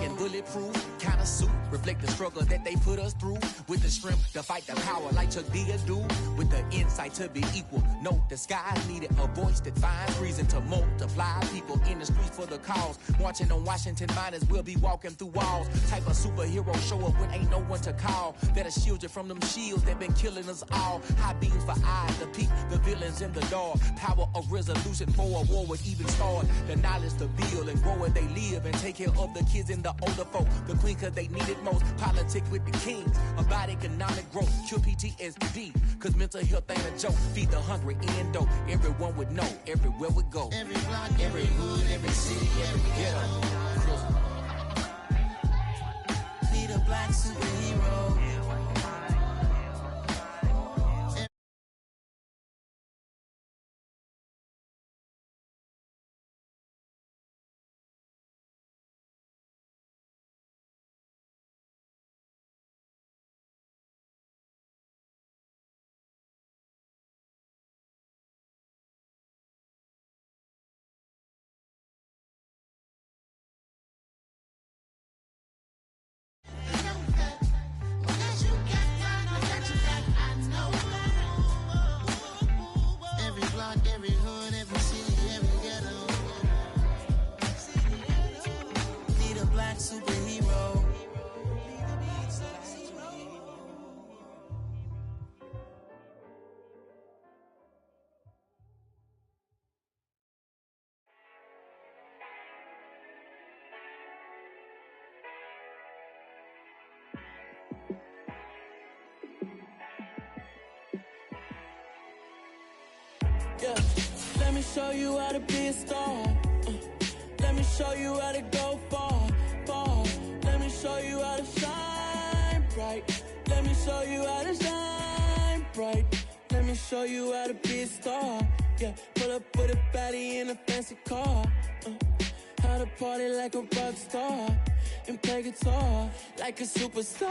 Talking bulletproof, kind of suit, reflect the struggle that they put us through. With the strength to fight the power like Chuck D do. With the insight to be equal. Note the skies needed a voice that finds reason to multiply. People in the streets for the cause. Marching on Washington, might as well be walking through walls. Type of superhero show up when ain't no one to call. That'll shield you from them shields that been killing us all. High beams for eyes to peek the villains in the dark. Power of resolution for a war would even start. The knowledge to build and grow where they live and take care of the kids and the older folk. The queen cause they need it most. Politics with the kings. About economic growth. Cure PTSD. Cause mental health ain't a joke. Feed the hungry and dope. Everyone would know. Everywhere we go. Every block, every hood, every city, every ghetto. Be the black superhero. Superhero. Yeah, let me show you how to be a star. Let me show you how to go far. Let me show you how to shine bright. Let me show you how to shine bright. Let me show you how to be a star. Yeah, pull up with a baddie in a fancy car. How to party like a rock star and play guitar like a superstar.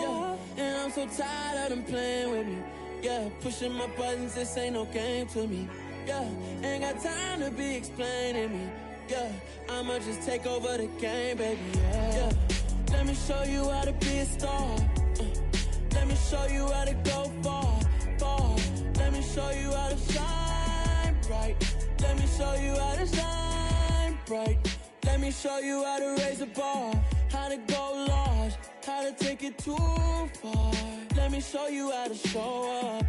Yeah, and I'm so tired of them playing with me. Yeah, pushing my buttons, this ain't no game to me. Yeah, ain't got time to be explaining me. Yeah, I'ma just take over the game, baby, yeah. Let me show you how to be a star. Let me show you how to go far. Let me show you how to shine bright. Let me show you how to shine bright. Let me show you how to raise the bar. How to go large, how to take it too far. Let me show you how to show up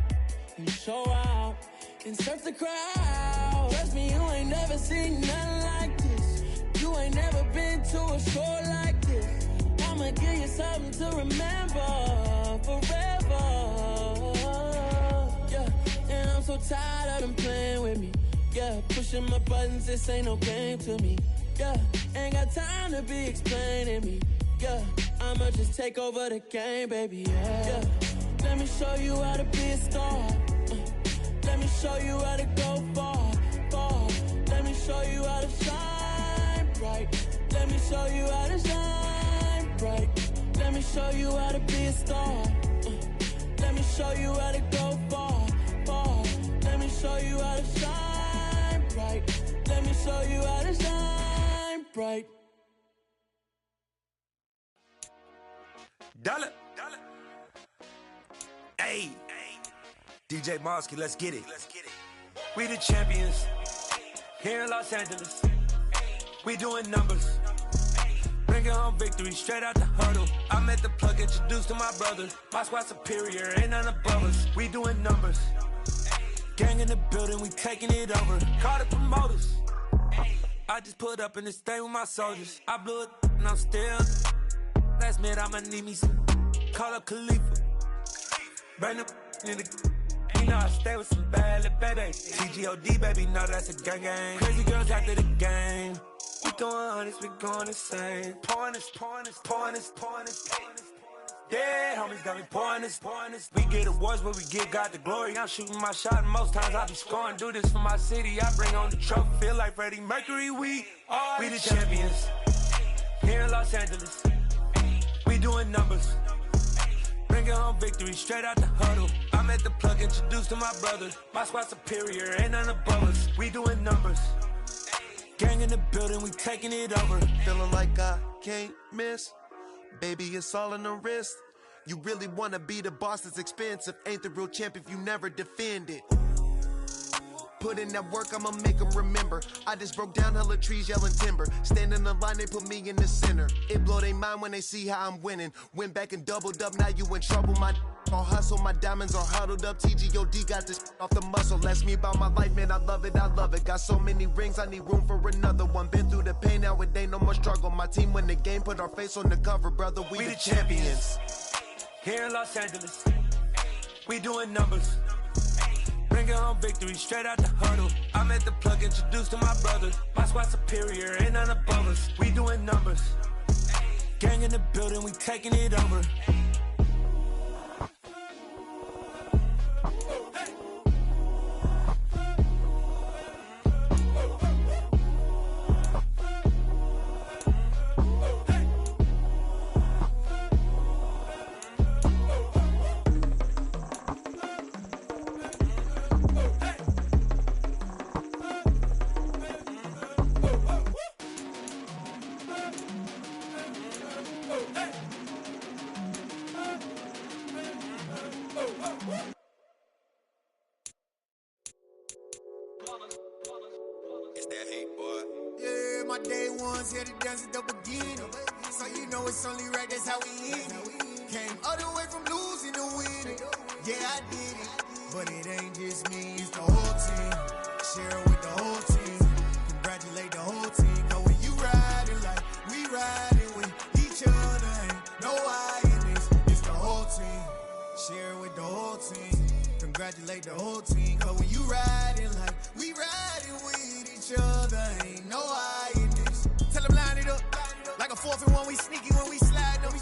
and show out and surf the crowd. Trust me, you ain't never seen nothing like this. You ain't never been to a show like this. I'ma give you something to remember forever. Yeah, and I'm so tired of them playing with me. Yeah, pushing my buttons, this ain't no game to me. Yeah, ain't got time to be explaining me. Yeah, I'ma just take over the game, baby, yeah. Let me show you how to be a star. Let me show you how to go far. Let me show you how to shine bright. Let me show you how to shine bright. Let me show you how to be a star. Let me show you how to go far. Let me show you how to shine bright. Let me show you how to shine bright. Dollar. Hey. DJ Mosky, let's get it. We the champions here in Los Angeles. We doing numbers. Bringing home victory straight out the huddle. I met the plug, introduced to my brother. My squad superior, ain't none above us. We doing numbers. Gang in the building, we taking it over. Call the promoters. I just put up in this thing with my soldiers. I blew it and I'm still. Last minute I'ma need me some. Call up Khalifa. Bring the in the. You know I stay with some bad little baby. TGOD baby, know that's a gang gang. Crazy girls after the game. We going honest, we going insane. Pouring this. Yeah, homies got me pouring this. We get awards, but we give God the glory. I'm shooting my shot, and most times I be scoring. Do this for my city, I bring on the trophy. Feel like Freddie Mercury, we the champions here in Los Angeles. We doing numbers. Bringing home victory straight out the huddle. I met the plug, introduced to my brother. My squad superior, ain't none above us. We doing numbers. Gang in the building, we taking it over. Feeling like I can't miss. Baby, it's all in the wrist. You really wanna be the boss, it's expensive. Ain't the real champ if you never defend it. Put in that work, I'ma make them remember. I just broke down hella trees, yelling timber. Stand in the line, they put me in the center. It blow their mind when they see how I'm winning. Went back and doubled up, now you in trouble. My all hustle, my diamonds are huddled up. TGOD got this off the muscle. That's me about my life, man, I love it, I love it. Got so many rings, I need room for another one. Been through the pain, now it ain't no more struggle. My team win the game, put our face on the cover, brother, we the champions. Here in Los Angeles, we doing numbers. Bringing home victory straight out the huddle. I'm at the plug, introduced to my brothers. My squad superior, ain't none above us. We doing numbers. Gang in the building, we taking it over. It's that hate, boy. Yeah, my day ones here to dance at the beginning. So you know it's only right, that's how we end it. Came all the way from losing to winning. Yeah, I did it. But it ain't just me, it's the whole team. Share with the whole team. Congratulate the whole team. Cause when you riding like we riding with each other, ain't no I in this. It's the whole team. Share with the whole team. Congratulate the whole team. Cause when you riding like we riding with each other, ain't no I in this. Tell them line it up. Like a 4th and 1, we sneaky when we slide up.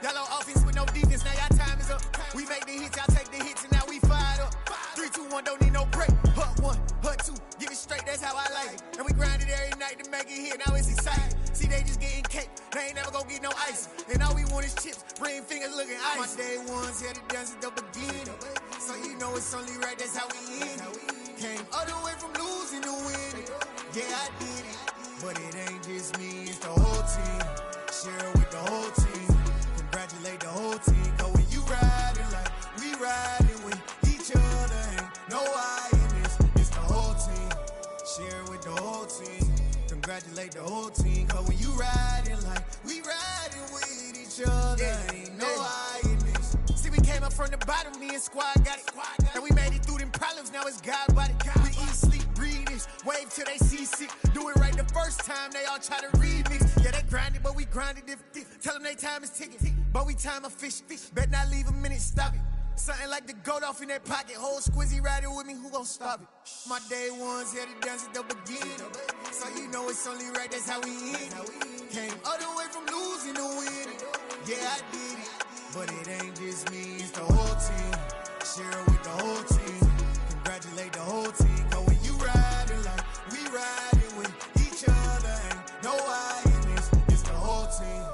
Y'all on offense with no defense, now y'all time is up. We make the hits, y'all take the hits, and now we fired up. 3, 2, 1, don't need no break. Hut 1, hut 2, give it straight, that's how I like it. And we grind it every night to make it hit, now it's exciting. See, they just getting cake, they ain't never gonna get no ice. And all we want is chips, ring fingers looking ice. My day ones here to dance at the beginning. So you know it's only right, that's how we end it. Came all the way from losing to winning. Yeah, I did it. But it ain't just me, it's the whole team. Share with the whole team. Congratulate the whole team. Cause when you riding like we riding with each other, ain't no I in this. It's the whole team. Share with the whole team. Congratulate the whole team. Cause when you riding like we riding with each other, ain't no I in this. See, we came up from the bottom, me and squad got it. And we made it through them problems, now it's God body. We eat, sleep, breathe this, wave till they see sick. Do it right the first time, they all try to remix. Yeah, they grinded, but we grinded different. Tell them they time is ticking, but we time a fish. Bet not leave a minute, stop it. Something like the goat off in that pocket. Whole squizzy riding with me, who gon' stop it? My day ones here to dance at the beginning. So you know it's only right, that's how we end it. Came all the way from losing to winning. Yeah, I did it. But it ain't just me, it's the whole team. Share with the whole team. Congratulate the whole team. Cause when you riding like we riding with each other, ain't no I in this. It's the whole team.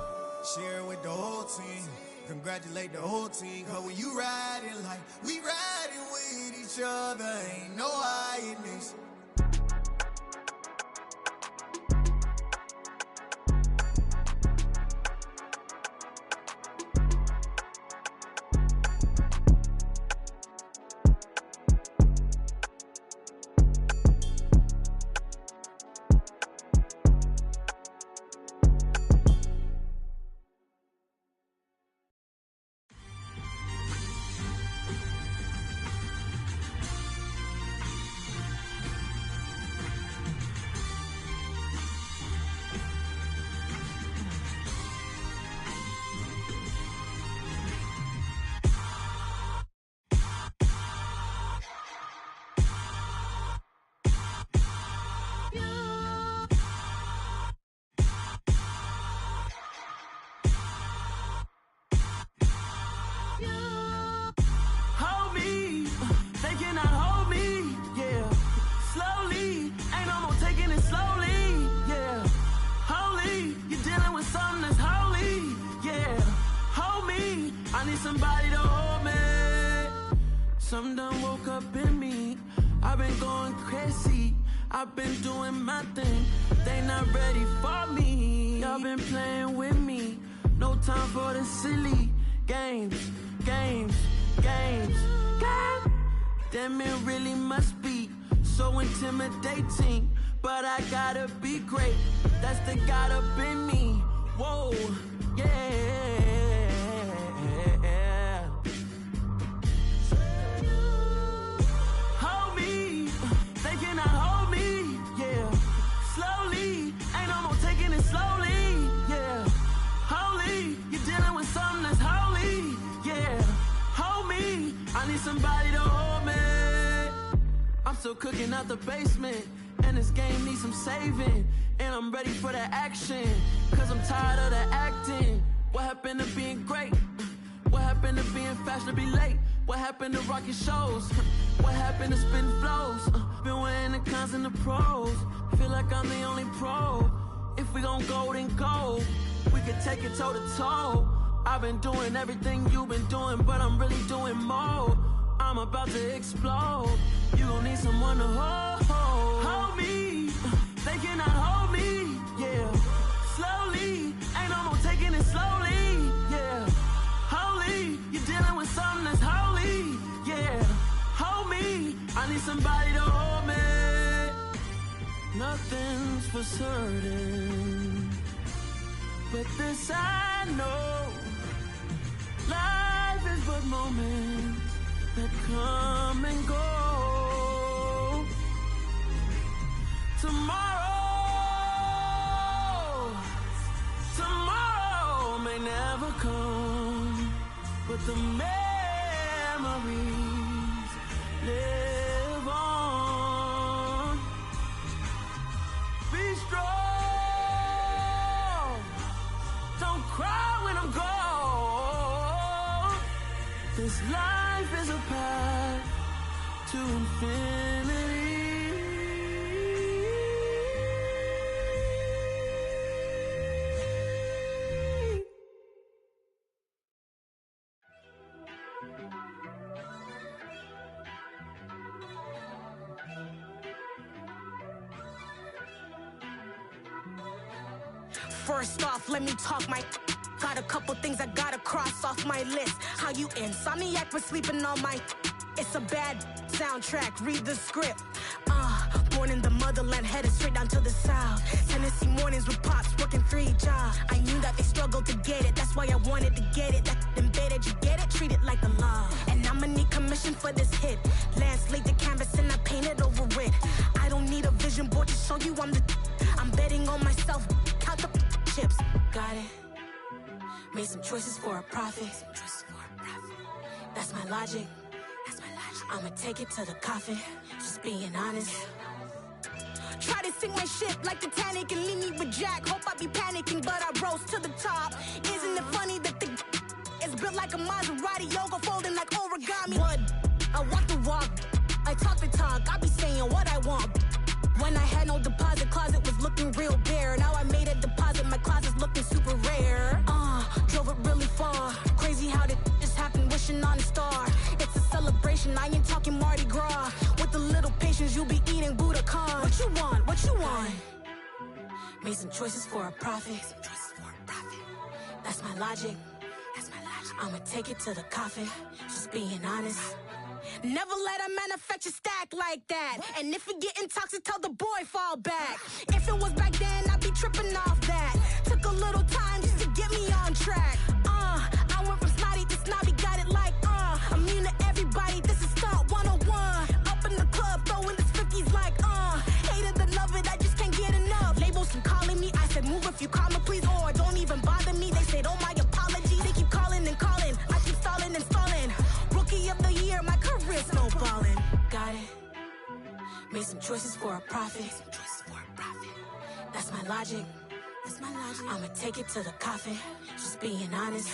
Share with the whole team. Congratulate the whole team. Cause when you riding like we riding with each other, ain't no I in this. Somebody to hold me. Something done woke up in me. I've been going crazy. I've been doing my thing, they not ready for me. Y'all been playing with me, no time for the silly games. Damn, it really must be so intimidating, but I gotta be great, that's the God up in me. Whoa, yeah. Hold me, they cannot hold me, yeah. Slowly, ain't no more taking it slowly, yeah. Holy, you're dealing with something that's holy, yeah. Hold me, I need somebody to hold me. I'm still cooking out the basement, and this game needs some saving, and I'm ready for the action, cause I'm tired of the acting. What happened to being great? What happened to being fashionably late? What happened to rocking shows? What happened to spitting flows? Been weighing the cons and the pros. Feel like I'm the only pro. If we gon' go, then go. We could take it toe to toe. I've been doing everything you've been doing, but I'm really doing more. I'm about to explode. You gon' need someone to hold me. They cannot hold me, yeah. Slowly, ain't no more taking it slowly, yeah. Holy, you're dealing with something that's holy, yeah. Hold me, I need somebody to hold me. Nothing's for certain, but this I know. Life is but moments that come and go. Tomorrow may never come, but the memories live on. Be strong, don't cry when I'm gone. This life is a path to infinity. First off, let me talk my. Got a couple things I gotta cross off my list. How you insomniac for sleeping on my. It's a bad soundtrack, read the script. Born in the motherland, headed straight down to the south. Tennessee mornings with pops, working 3 jobs. I knew that they struggled to get it, that's why I wanted to get it. That embedded, you get it, treat it like the law. And I'ma need commission for this hit. Lance laid the canvas and I painted over it. I don't need a vision board to show you I'm the. I'm betting on myself, count the chips. Got it. Made some choices for a profit. That's my logic. I'ma take it to the coffin. Just being honest. Try to sink my ship like Titanic and leave me with Jack. Hope I be panicking, but I rose to the top. Isn't it funny that the is built like a Maserati, yoga folding like origami? What? I walk the walk. I talk the talk. I be saying what I want. When I had no deposit, closet was looking real bare. Now I made a deposit, my closet's looking super rare. Drove it really far. Crazy how did this happen, wishing on a star. It's a celebration, I ain't talking Mardi Gras. With a little patience, you'll be eating Budokan. What you want? What you want? Made some choices for a profit. That's my logic. I'ma take it to the coffin. Just being honest. Never let a manufacture stack like that. And if it getting toxic, tell the boy fall back. If it was back then, I'd be tripping off that. Took a little time just to get me on track. I went from snotty to snobby, got it like immune to everybody, this is stunt 101. Up in the club, throwing this 50s like hated to love it, I just can't get enough. Labels from calling me, I said move if you call me please, or don't even bother me. They said oh my apologies, they keep calling and calling. I keep stalling and stalling. Rookie of the year, my career snowballing. Got it. Made some choices for a profit. That's my logic. I'ma take it to the coffin. Just being honest.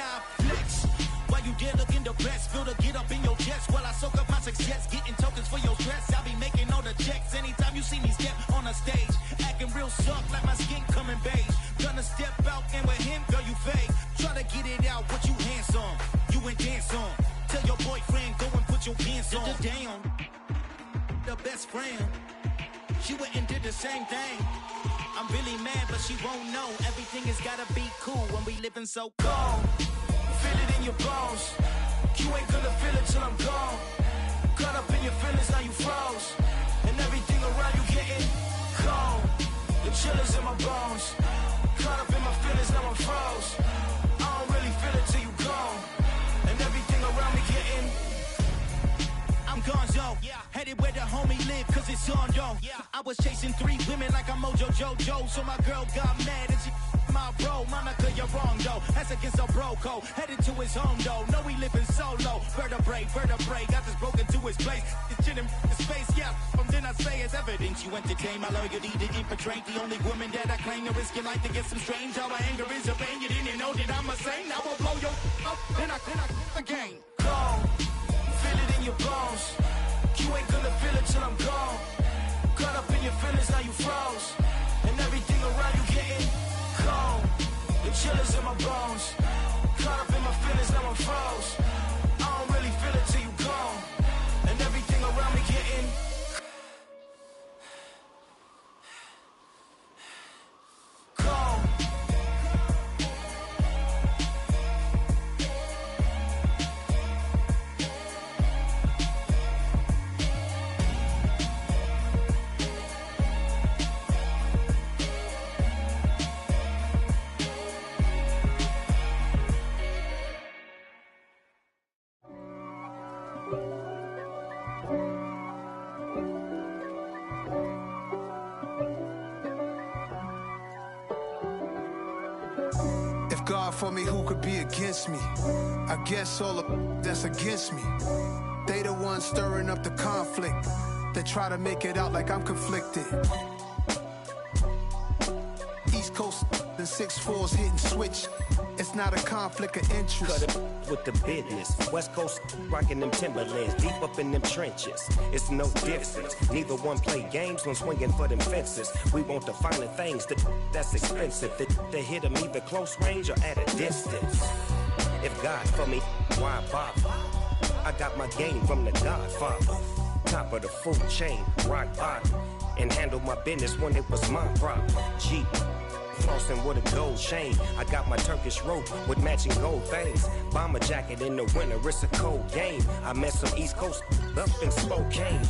I flex. While you there looking the best, feel the get up in your chest while I soak up my success, getting tokens for your stress. I'll be making all the checks anytime you see me step on a stage, acting real soft like my skin coming beige. Gonna step out and with him, girl, you fake. Try to get it out, what you handsome, you and dance on. Tell your boyfriend, go and put your pants on. Damn, the best friend, she went and did the same thing. I'm really mad, but she won't know. Everything has gotta be cool when we living so cold. Feel it in your bones. You ain't gonna feel it till I'm gone. Caught up in your feelings, now you froze. And everything around you getting cold. The chillers in my bones. Caught up in my feelings, now I'm froze. I don't really feel it till you gone. And everything around me getting, I'm gonzo, headed where the homie live, cause it's on, yo. I was chasing 3 women like I'm Mojo Jojo, so my girl got mad and she my bro. Monica, you're wrong, though. That's against a bro code. Headed to his home, though. No, he living solo. Vertebrae, got this broken to his place. It's chin in his face, yeah. From then I say it's evidence you entertain my loyalty to infiltrate. The only woman that I claim to risk your life to get some strange. How my anger is a pain. You didn't know that I'm a saint. Now I'll blow your up, then I again. Go. Feel it in your bones. You ain't gonna feel it till I'm gone. Caught up in your feelings, now you froze. And everything around you getting cold. The chillers in my bones. Caught up in my feelings, now I'm froze. I don't really feel it till you gone. And everything around me getting cold. God for me, who could be against me? I guess all of that's against me. They the ones stirring up the conflict. They try to make it out like I'm conflicted. East Coast and 6'4's hitting switch. It's not a conflict of interest. Cut it with the business. West Coast rocking them Timberlands, deep up in them trenches. It's no difference. Neither one play games when swinging for them fences. We want the finer things that's expensive. They hit them either close range or at a distance. If God for me, why bother? I got my game from the Godfather. Top of the food chain, rock bottom. And handle my business when it was my problem. Jeep. Flossing with a gold chain. I got my Turkish rope with matching gold things. Bomber jacket in the winter, it's a cold game. I met some East Coast up in Spokane.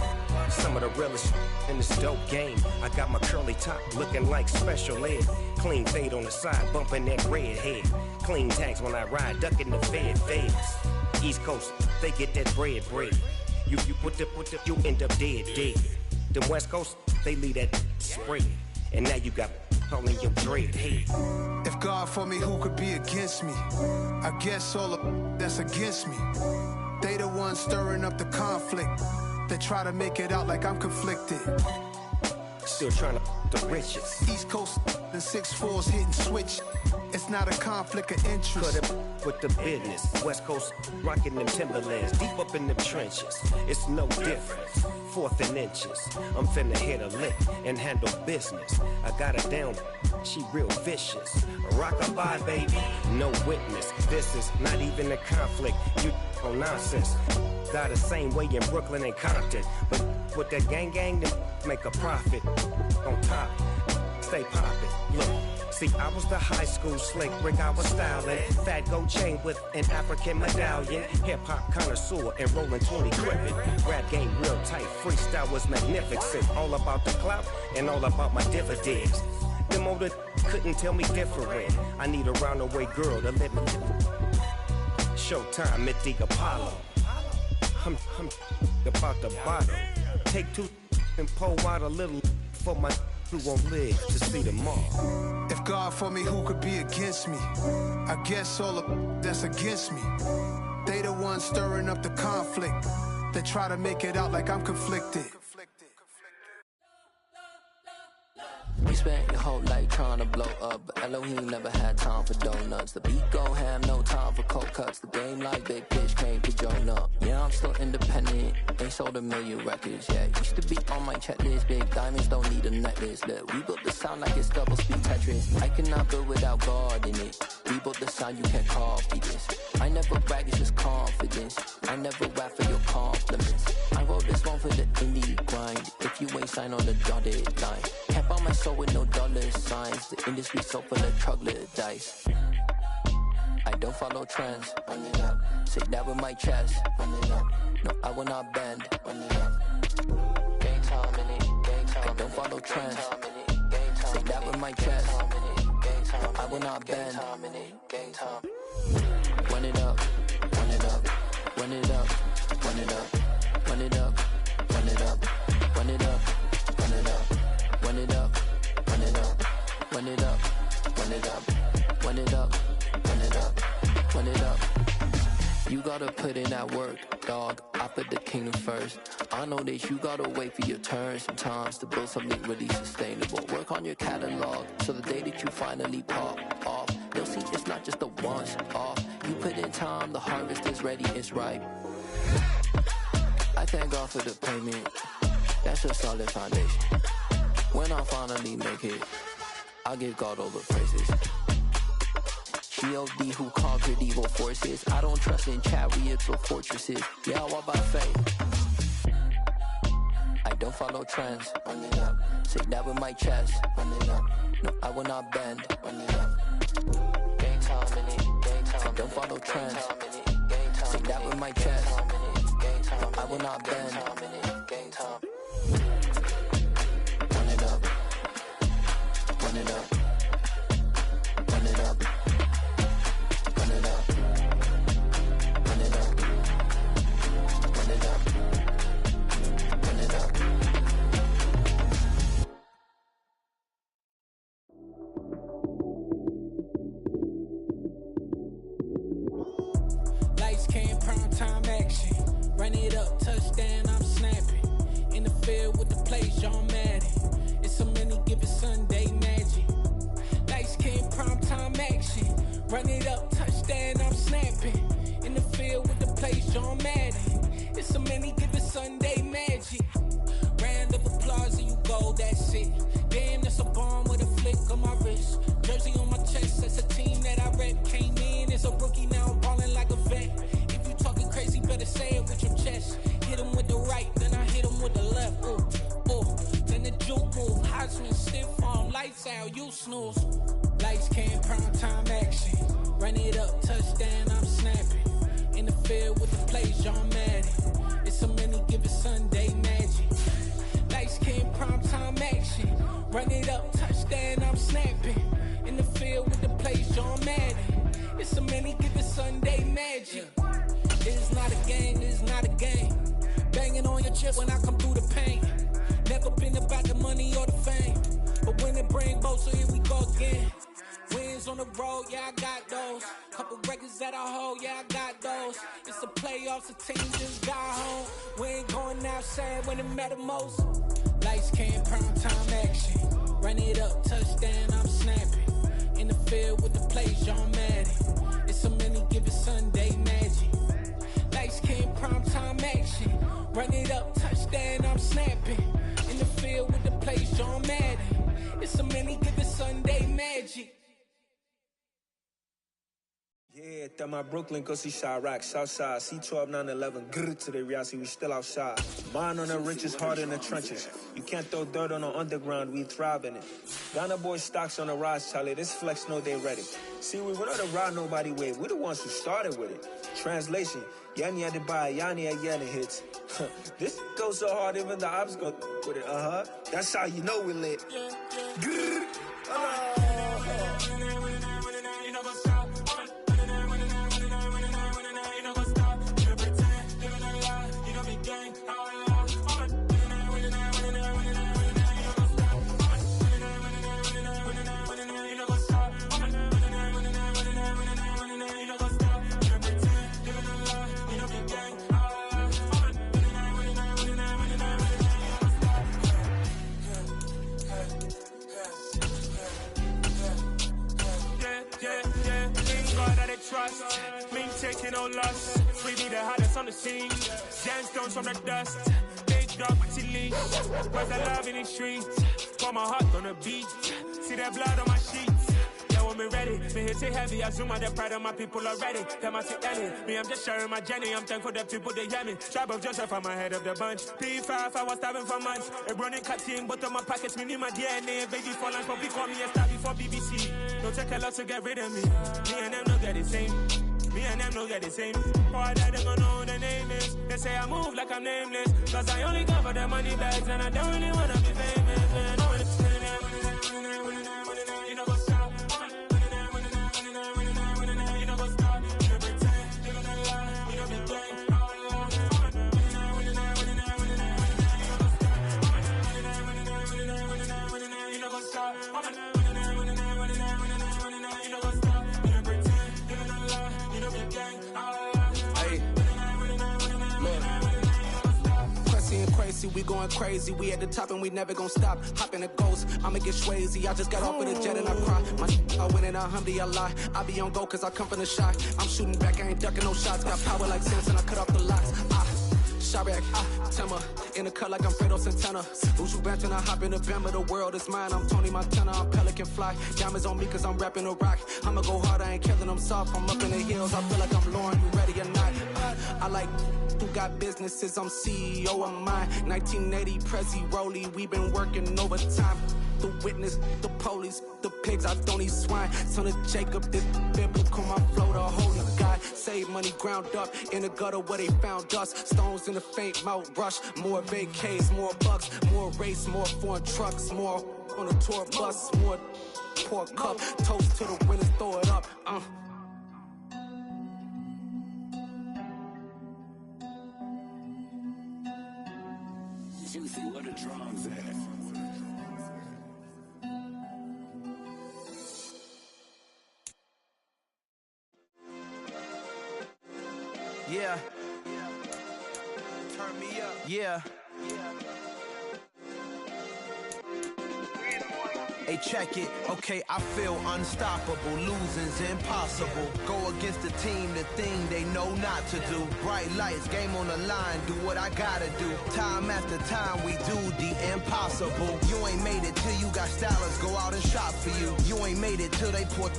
Some of the realest in this dope game. I got my curly top looking like special ed. Clean fade on the side, bumping that red head. Clean tags when I ride, ducking the feds. East Coast, they get that bread. You put the, you end up dead. Them West Coast, they leave that spray. And now you got all in your dread head. If God for me, who could be against me? I guess all of that's against me. They the ones stirring up the conflict. They try to make it out like I'm conflicted. Still trying to the riches. East Coast and 6'4's hitting switch. It's not a conflict of interest. Cut it with the business. West Coast rocking them Timberlands, deep up in them trenches. It's no difference. 4th and inches. I'm finna hit a lick and handle business. I got her down, she real vicious. Rockabye, baby, no witness. This is not even a conflict. You on nonsense. Die the same way in Brooklyn and Compton. But with that gang, then make a profit. On top, stay poppin'. Look. See, I was the high school slick Rick, I was styling. Fat gold chain with an African medallion. Hip-hop connoisseur and rolling 20 gripping. Rap game real tight, freestyle was magnificent. All about the clout and all about my dividends. Them older couldn't tell me different. I need a roundaway girl to let me. Showtime at the Apollo. I'm about the bottle. Take 2 and pour out a little for my who won't live to see tomorrow. If God for me, who could be against me? I guess all of that's against me. They the ones stirring up the conflict. They try to make it out like I'm conflicted. You spent your whole life trying to blow up, but Elohim never had time for donuts. The beat go ham, no time for cold cuts. The game like Big Fish came to join up. Yeah, I'm still independent, ain't sold 1 million records yet. Used to be on my checklist, big diamonds don't need a necklace. Look, we built the sound like it's double speed Tetris. I cannot build without God in it. We built the sound, you can't copy this. I never brag, it's just confidence. I never rap for your compliments. I wrote this one for the indie grind. If you ain't signed on the dotted line, can't buy my soul with no dollar signs. The industry so full of troglodytes. I don't follow trends. Run it up. Say that with my chest. Run it up. No, I will not bend. Run it up. Game time in it. Game time. I don't follow trends. Say that with my chest. No, I will not bend. Game time. Run it up. Run it up. Run it up. Run it up. Run it up. Run it up. Run it up. Run it up. Run it up. Run it up. Run it up. Run it up. Run it up. Run it up. Run it up. You gotta put in that work, dog. I put the kingdom first. I know that you gotta wait for your turn sometimes to build something really sustainable. Work on your catalog so the day that you finally pop off, they'll see it's not just a once off. You put in time, the harvest is ready, it's ripe. I thank God for the payment. That's a solid foundation. When I finally make it, I'll give God all the praises. G.O.D. who conquered evil forces. I don't trust in chariots or fortresses. Yeah, I walk by faith. I don't follow trends. Run it up. Say that with my chest. Run it up. No, I will not bend. Run it up. Game time in it. Game time. I don't follow trends. Say that with my chest. No, I will not bend. Game time. Run it up. Run it up. Run it up. Run it up. Run it up. Run it up. Run it up. Lights came, prime time action. Run it up, touchdown, I'm snapping. In the field with the plays, John Madden. It's a many given Sunday magic. Lights came, prime time action. Run it up, touchdown, I'm snapping. In the field with the plays, John Madden. It's a many given Sunday magic. Round of applause and you go, that's it. Damn, that's a bomb with a flick on my wrist. Jersey on my chest, that's a team that I rep. Came in as a rookie, now I'm ballin' like a vet. If you talking crazy, better say it with your chest. Hit him with the right, then I hit him with the left. Ooh, ooh. Then the juke move, high swing, stiff arm, lights out, you snooze. Lights came, prime time action. Run it up, touchdown, I'm snapping. In the field with the plays, John Madden. It's a many given Sunday magic. Lights came, prime time action. Run it up, touchdown, I'm snapping. In the field with the plays, John Madden. It's a many given Sunday magic. It is not a game, it is not a game. Banging on your chest when I come through the pain. Never been about the money or the fame, but when it bring both, so here we go again. Wins on the road, yeah, I got those. Couple records that I hold, yeah, I got those. It's the playoffs, the team just got home. We ain't going outside when it matter most. Lights came, prime time action. Run it up, touchdown, I'm snapping. In the field with the plays, John Madden. It's a many given Sunday magic. Lights came, prime time action. Run it up, touchdown, I'm snapping. In the field with the plays, John Madden. It's a many given Sunday magic. Yeah, that my Brooklyn, go see Chirac, Southside, C12, 911, grrr to the reality, we still outside. Mine on the riches, hard in the trenches. You can't throw dirt on the underground, we thrive in it. Ghana boys stocks on the rise, Charlie, this flex know they ready. See, we were not to ride nobody with, we're the ones who started with it. Translation, Yanni had to buy, Yanni had Yanni hits. This goes so hard, even the ops go with it, That's how you know we lit. Grrr, trust. Me taking no loss. We be the hottest on the scene. Gemstones from the dust. Big dog chili. Where's the love in the streets? Pour my heart on the beat. See that blood on my sheets. Yeah, when me ready, me hit it heavy. I zoom out the pride of my people already. Them I see Ellie. Me, I'm just sharing my journey. I'm thankful that people they hear me. Tribe of Joseph, I'm ahead of the bunch. P5, I was starving for months. A running cutting, but on my pockets, me need my DNA. Baby for lunch, but we call me a star before BBC. Don't take a lot to get rid of me. Me and them don't get the same. Me and them don't get the same. Boy, that they gonna know who the name is. They say I move like I'm nameless. Cause I only cover the money bags and I don't really wanna be famous, man. You know what's up? You know what's up? You know pretend. You know the lie. You know the game. You know what's up? We going crazy, we at the top and we never gonna stop. Hop in a ghost, I'ma get swayzy. I just got off with a jet and I cry. I win in a Humvee, I lie. I be on go cause I come from the shot. I'm shooting back, I ain't ducking no shots. Got power like Samson, I cut off the locks. Shabak, Timmer, in the cut like I'm Fredo Santana. Uju Banton, I hop in the Bama, the world is mine. I'm Tony Montana, I'm Pelican Fly. Diamonds on me cause I'm rapping a rock. I'ma go hard, I ain't killing them soft. I'm up in the hills, I feel like I'm Lauren, you ready or not? I like who got businesses, I'm CEO of mine. 1980 Prezi Rolly, we been working overtime. The witness, the police, the pigs, I don't eat swine. Son of Jacob, this biblical, my flow, the holy God. Save money ground up in the gutter where they found us. Stones in the faint mouth rush. More vacays, more bucks, more race, more foreign trucks, more on a tour bus, more pour cup. Toast to the winners, throw it up. Juicy, where the drums at? Yeah. Turn me up. Yeah. Hey, check it. Okay, I feel unstoppable. Losing's impossible. Go against the team, the thing they know not to do. Bright lights, game on the line, do what I gotta do. Time after time, we do the impossible. You ain't made it till you got stylists go out and shop for you. You ain't made it till they put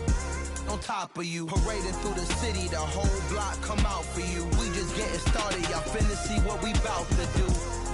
on top of you. Parading through the city, the whole block come out for you. We just getting started, y'all finna see what we bout to do.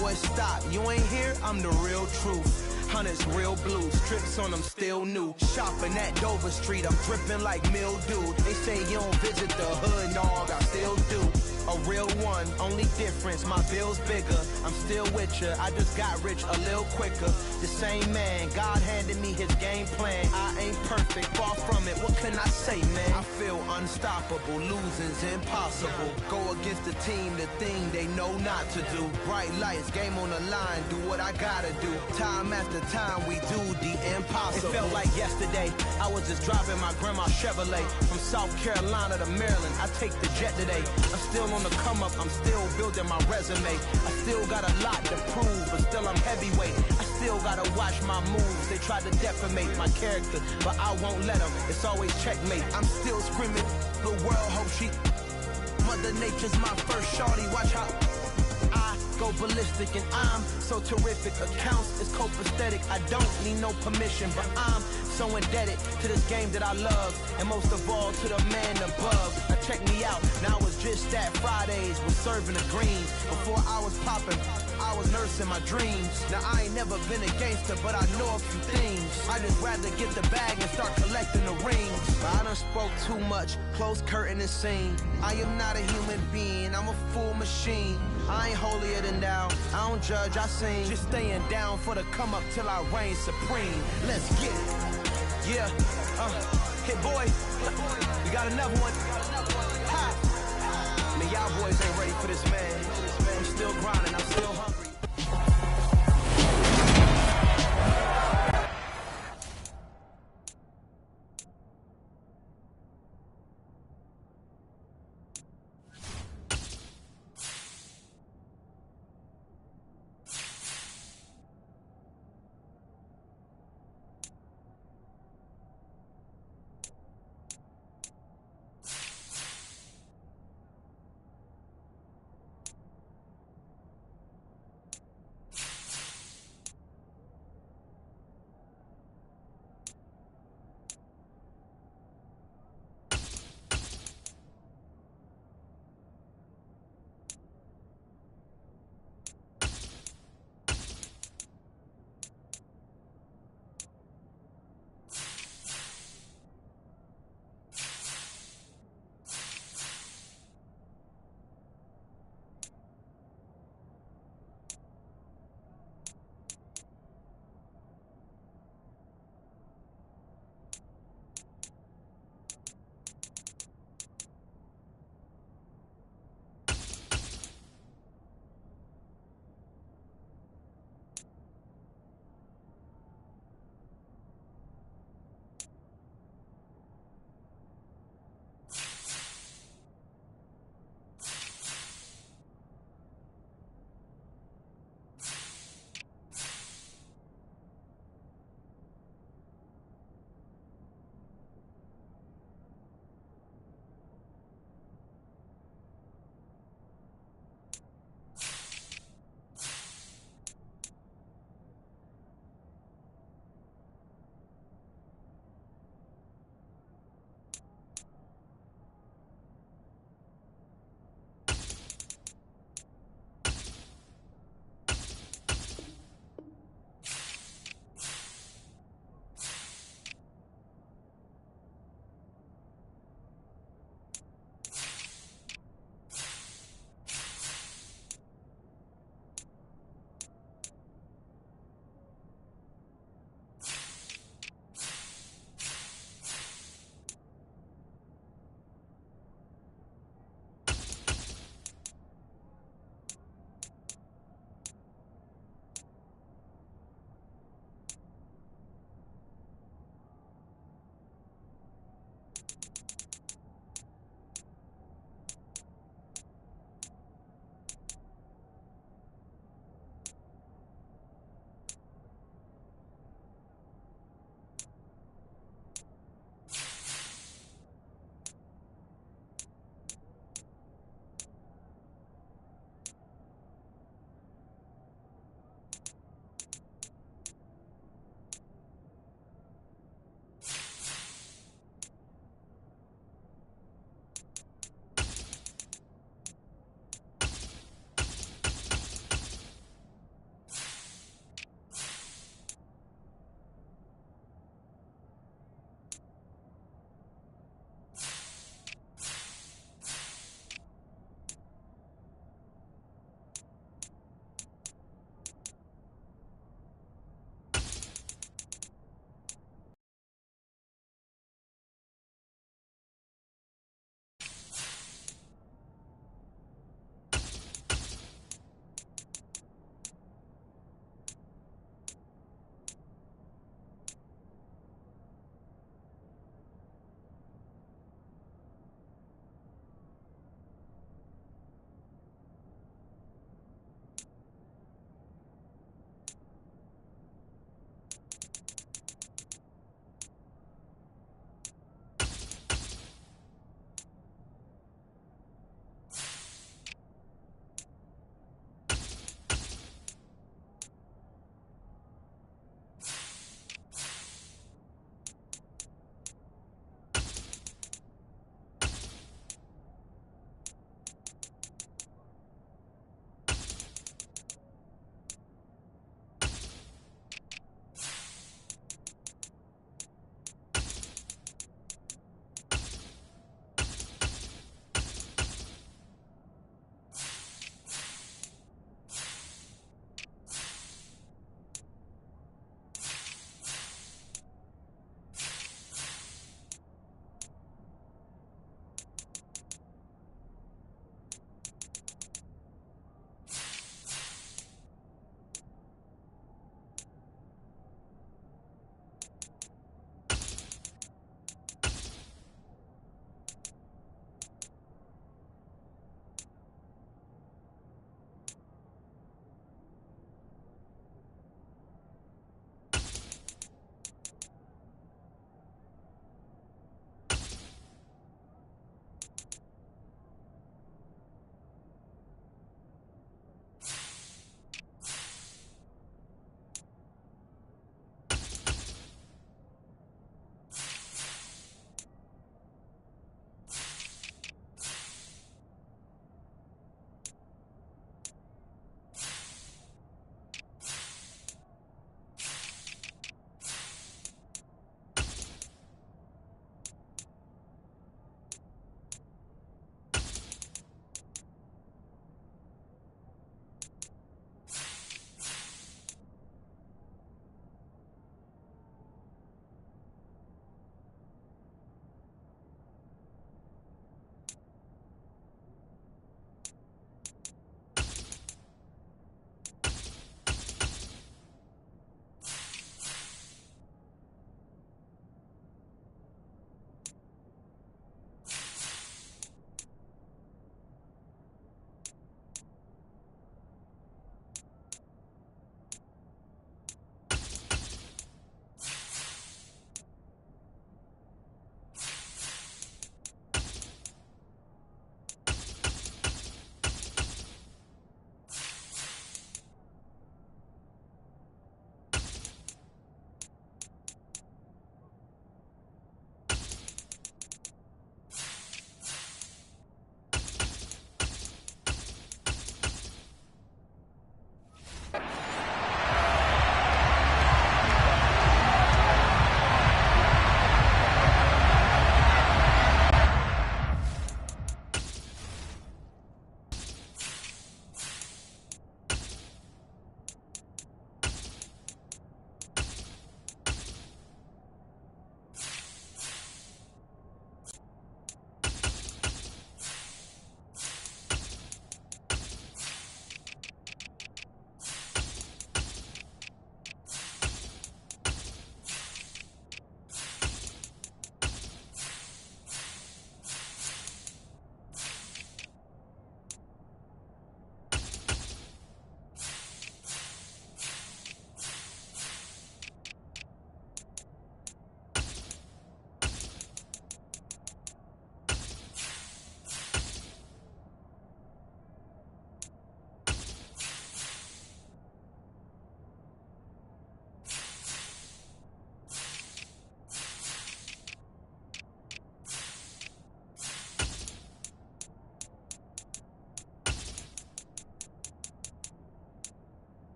Boy, stop, you ain't here, I'm the real truth. Hunters, real blue, strips on them still new. Shopping at Dover Street, I'm dripping like mildew. They say you don't visit the hood, dog, I still do. A real one, only difference, my bill's bigger. I'm still with ya, I just got rich a little quicker. The same man, God handed me his game plan. I ain't perfect, far from it, what can I say, man? I feel unstoppable, losing's impossible. Go against the team, the thing they know not to do. Bright lights, game on the line, do what I gotta do. Time after time, we do the impossible. It felt like yesterday, I was just driving my grandma's Chevrolet. From South Carolina to Maryland, I take the jet today. I'm still on the come up, I'm still building my resume. I still got a lot to prove, but still I'm heavyweight. I still gotta watch my moves. They tried to defamate my character, but I won't let them. It's always checkmate. I'm still screaming, the world hope she. Mother Nature's my first shorty. Watch how I go ballistic, and I'm so terrific. Accounts is copacetic. I don't need no permission, but I'm so indebted to this game that I love, and most of all to the man above. Now check me out, now it's just that Fridays was serving the greens. Before I was popping, I was nursing my dreams. Now I ain't never been a gangster, but I know a few things. I just rather get the bag and start collecting the rings. But I done spoke too much, close curtain and scene. I am not a human being, I'm a full machine. I ain't holier than thou, I don't judge, I sing. Just staying down for the come up till I reign supreme. Let's get it. Yeah, hit boy, we got another one. Ha! Man, y'all boys ain't ready for this, man. I'm still grinding, I'm still hungry.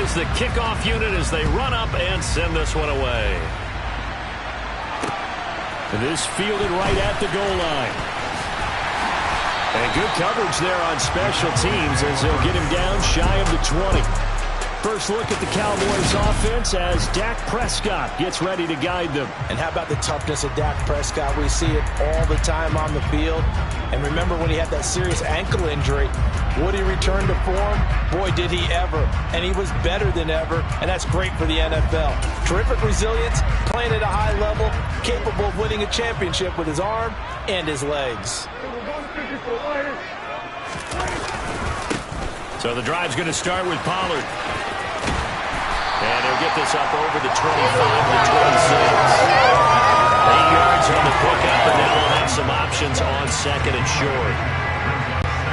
is the kickoff unit as they run up and send this one away. And this fielded right at the goal line. And good coverage there on special teams as they'll get him down shy of the 20. First look at the Cowboys offense as Dak Prescott gets ready to guide them. And how about the toughness of Dak Prescott? We see it all the time on the field. And remember when he had that serious ankle injury, would he return to form? Boy, did he ever. And he was better than ever, and that's great for the NFL. Terrific resilience, playing at a high level, capable of winning a championship with his arm and his legs. So the drive's going to start with Pollard. And he'll get this up over the 25 to 26. 8 yards on the pickup, and then we'll have some options on second and short.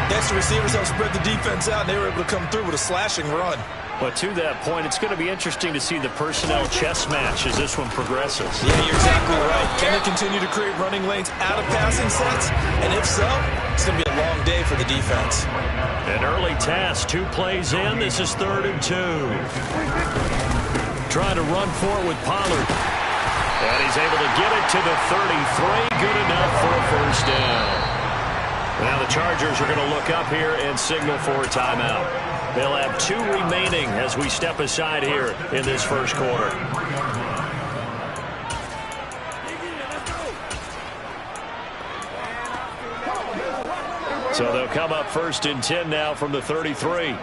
Yes, the receivers helped spread the defense out, and they were able to come through with a slashing run. But to that point, it's going to be interesting to see the personnel chess match as this one progresses. Yeah, you're exactly right. Can they continue to create running lanes out of passing sets? And if so, it's going to be a long day for the defense. An early task, 2 plays in. This is 3rd and 2. Trying to run for it with Pollard. And he's able to get it to the 33. Good enough for a first down. Now the Chargers are going to look up here and signal for a timeout. They'll have 2 remaining as we step aside here in this first quarter. So they'll come up 1st and 10 now from the 33.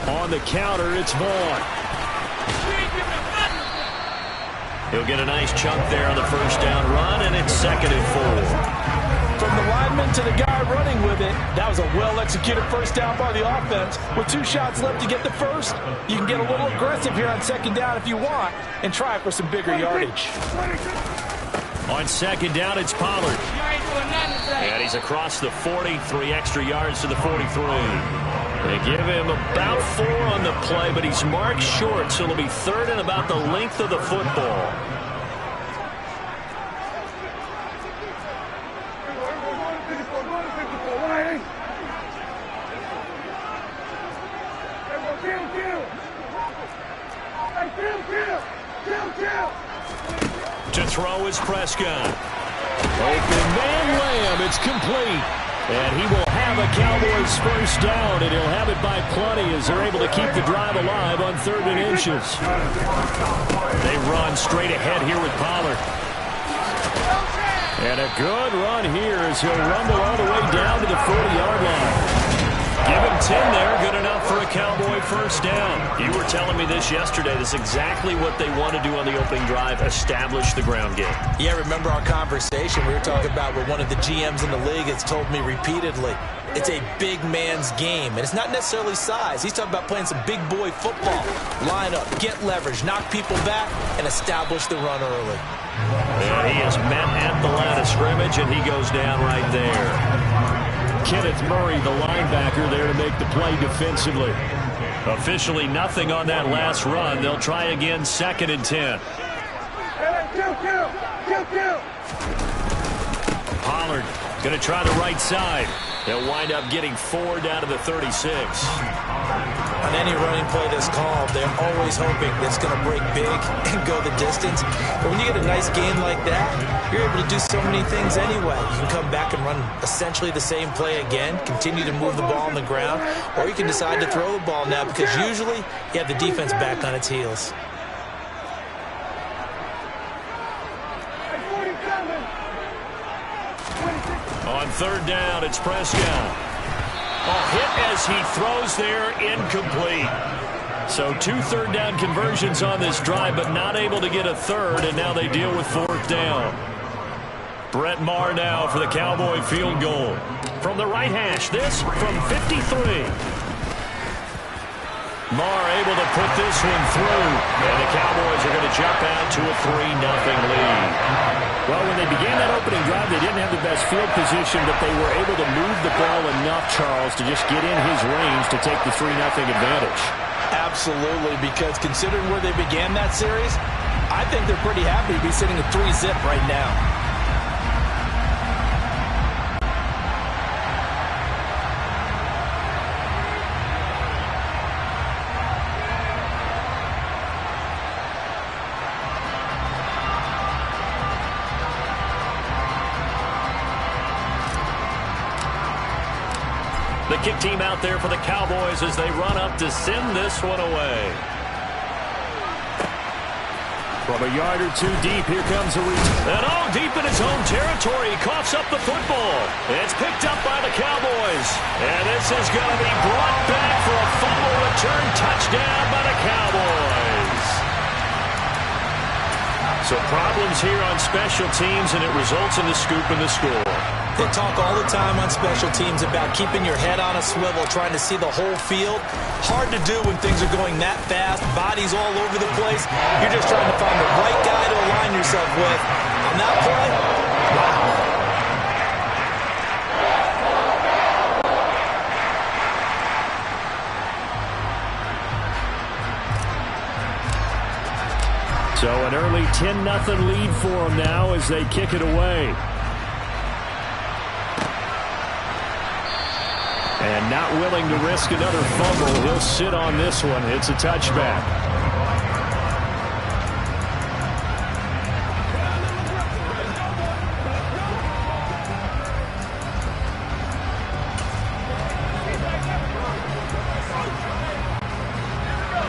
On the counter, it's Vaughn. He'll get a nice chunk there on the first down run, and it's 2nd and 4. From the lineman to the guy running with it, that was a well-executed first down by the offense. With 2 shots left to get the first, you can get a little aggressive here on 2nd down if you want and try for some bigger yardage. On 2nd down, it's Pollard. And he's across the 40, 3 extra yards to the 43. They give him about 4 on the play, but he's marked short, so it'll be 3rd and about the length of the football. To throw is Prescott. Open man Lamb, it's complete. And he will have a Cowboys first down, and he'll have it by plenty as they're able to keep the drive alive on 3rd and inches. They run straight ahead here with Pollard. And a good run here as he'll rumble all the way down to the 40-yard line. Give him 10 there, good enough for a Cowboy first down. You were telling me this yesterday. This is exactly what they want to do on the opening drive, establish the ground game. Yeah, remember our conversation we were talking about with one of the GMs in the league has told me repeatedly, it's a big man's game, and it's not necessarily size. He's talking about playing some big boy football. Line up, get leverage, knock people back, and establish the run early. And he is met at the line of scrimmage, and he goes down right there. Kenneth Murray, the linebacker, there to make the play defensively. Officially nothing on that last run. They'll try again, 2nd and 10. Pollard going to try the right side. They'll wind up getting 4 down to the 36. On any running play that's called, they're always hoping that it's going to break big and go the distance. But when you get a nice gain like that, you're able to do so many things anyway. You can come back and run essentially the same play again, continue to move the ball on the ground, or you can decide to throw the ball now because usually you have the defense back on its heels. On 3rd down, it's Prescott. A hit as he throws there, incomplete. So 2 3rd down conversions on this drive, but not able to get a 3rd, and now they deal with 4th down. Brett Maher now for the Cowboy field goal. From the right hash, this from 53. Maher able to put this one through, and the Cowboys are going to jump out to a 3-0 lead. Well, when they began that opening drive, they didn't have the best field position, but they were able to move the ball enough, Charles, to just get in his range to take the 3-0 advantage. Absolutely, because considering where they began that series, I think they're pretty happy to be sitting at 3-0 right now. The kick team out there for the Cowboys as they run up to send this one away. From a yard or two deep, here comes a return. And all deep in his own territory, he coughs up the football. It's picked up by the Cowboys. And this is going to be brought back for a fumble return touchdown by the Cowboys. So problems here on special teams, and it results in the scoop and the score. They talk all the time on special teams about keeping your head on a swivel, trying to see the whole field. Hard to do when things are going that fast, bodies all over the place. You're just trying to find the right guy to align yourself with. On that play, wow. So an early 10-0 lead for them now as they kick it away. And not willing to risk another fumble. He'll sit on this one. It's a touchback.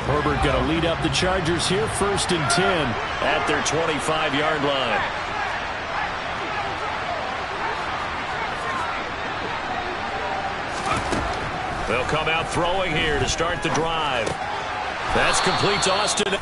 Herbert going to lead up the Chargers here, 1st and 10 at their 25-yard line. They'll come out throwing here to start the drive. That's complete to Austin.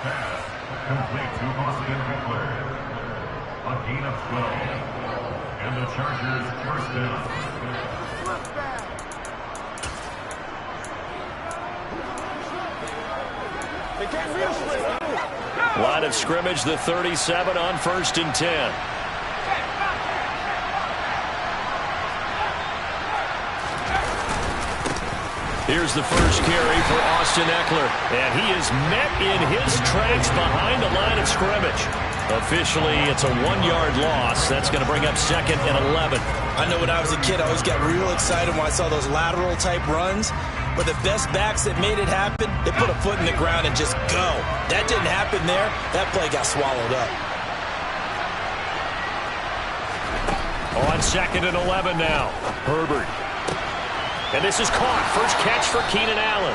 Pass complete to Austin Eckler. A gain of 12. And the Chargers first down. Line of scrimmage, the 37 on 1st and 10. Here's the first carry for Austin Eckler. And he is met in his tracks behind the line of scrimmage. Officially, it's a 1-yard loss. That's going to bring up 2nd and 11. I know when I was a kid, I always got real excited when I saw those lateral-type runs. But the best backs that made it happen, they put a foot in the ground and just go. That didn't happen there. That play got swallowed up. On 2nd and 11 now. Herbert. And this is caught. First catch for Keenan Allen.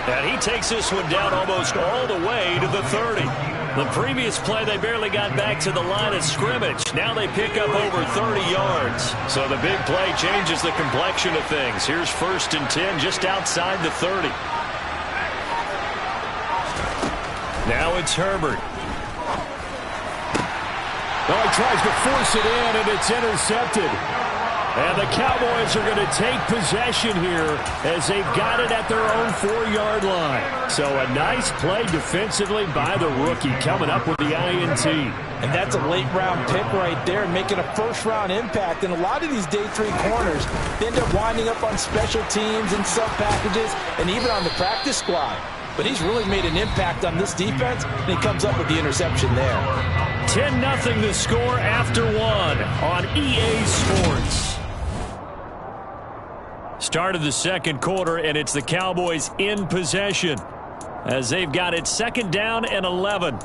And he takes this one down almost all the way to the 30. The previous play, they barely got back to the line of scrimmage. Now they pick up over 30 yards. So the big play changes the complexion of things. Here's 1st and 10 just outside the 30. Now it's Herbert. Oh, he tries to force it in, and it's intercepted. And the Cowboys are going to take possession here as they've got it at their own 4-yard line. So a nice play defensively by the rookie coming up with the INT. And that's a late-round pick right there, making a first-round impact. And a lot of these day 3 corners, they end up winding up on special teams and sub-packages and even on the practice squad. But he's really made an impact on this defense, and he comes up with the interception there. 10-0 the score after 1 on EA Sports. Start of the second quarter, and it's the Cowboys in possession as they've got it 2nd down and 11.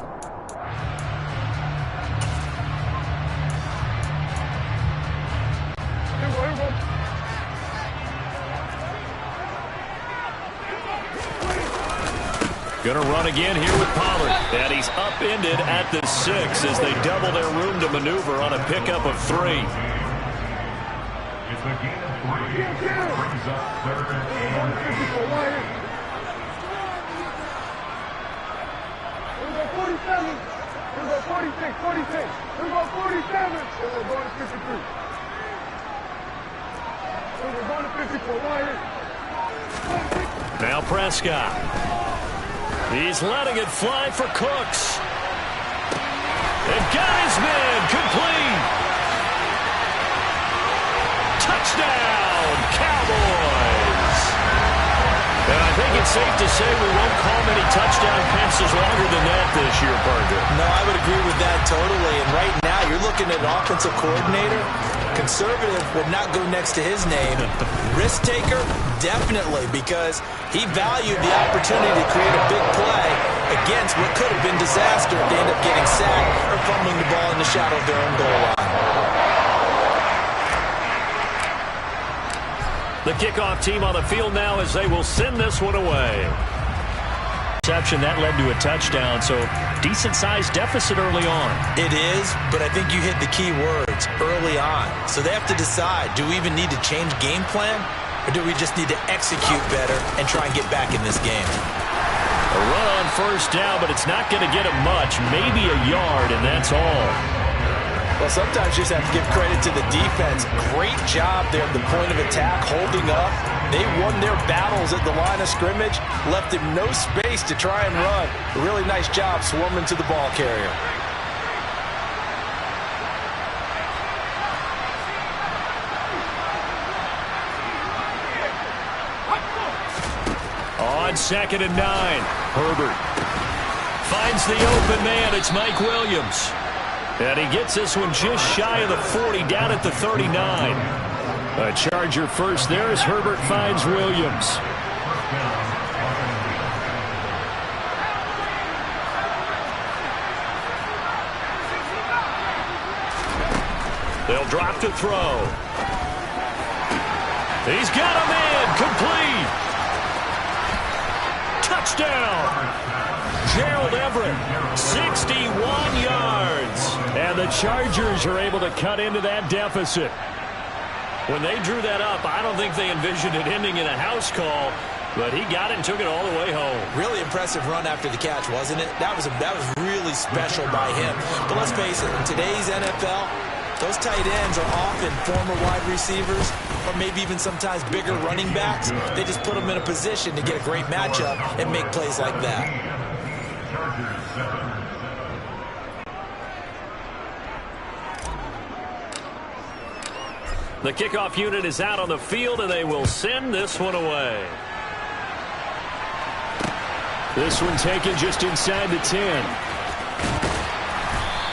Going to run again here with Pollard. And he's upended at the 6 as they double their room to maneuver on a pickup of 3. It's a gain of 3. Brings up 3rd and 47. We'll go 46, 46. We'll go 47. We're going to 53. We're going to 54. Wire. Now Prescott. He's letting it fly for Cooks. And got his man complete. Touchdown, Cowboys. And I think it's safe to say we won't call many touchdown passes longer than that this year, partner. No, I would agree with that totally. And right now, you're looking looking at an offensive coordinator, conservative would not go next to his name. Risk taker, definitely, because he valued the opportunity to create a big play against what could have been disaster if they end up getting sacked or fumbling the ball in the shadow of their own goal line. The kickoff team on the field now as they will send this one away. Reception that led to a touchdown, so decent-sized deficit early on. It is, but I think you hit the key words, early on. So they have to decide, do we even need to change game plan, or do we just need to execute better and try and get back in this game? A run on first down, but it's not going to get him much, maybe a yard, and that's all. Well, sometimes you just have to give credit to the defense. Great job there at the point of attack, holding up. They won their battles at the line of scrimmage, left him no space to try and run. A really nice job swarming to the ball carrier. On 2nd and 9, Herbert finds the open man. It's Mike Williams. And he gets this one just shy of the 40, down at the 39. A Charger first there as Herbert finds Williams. They'll drop to throw. He's got a man, complete. Touchdown. Gerald Everett, 61 yards. And the Chargers are able to cut into that deficit. When they drew that up, I don't think they envisioned it ending in a house call, but he got it and took it all the way home. Really impressive run after the catch, wasn't it? That was really special by him. But let's face it, in today's NFL, those tight ends are often former wide receivers or maybe even sometimes bigger running backs. They just put them in a position to get a great matchup and make plays like that. The kickoff unit is out on the field, and they will send this one away. This one taken just inside the 10.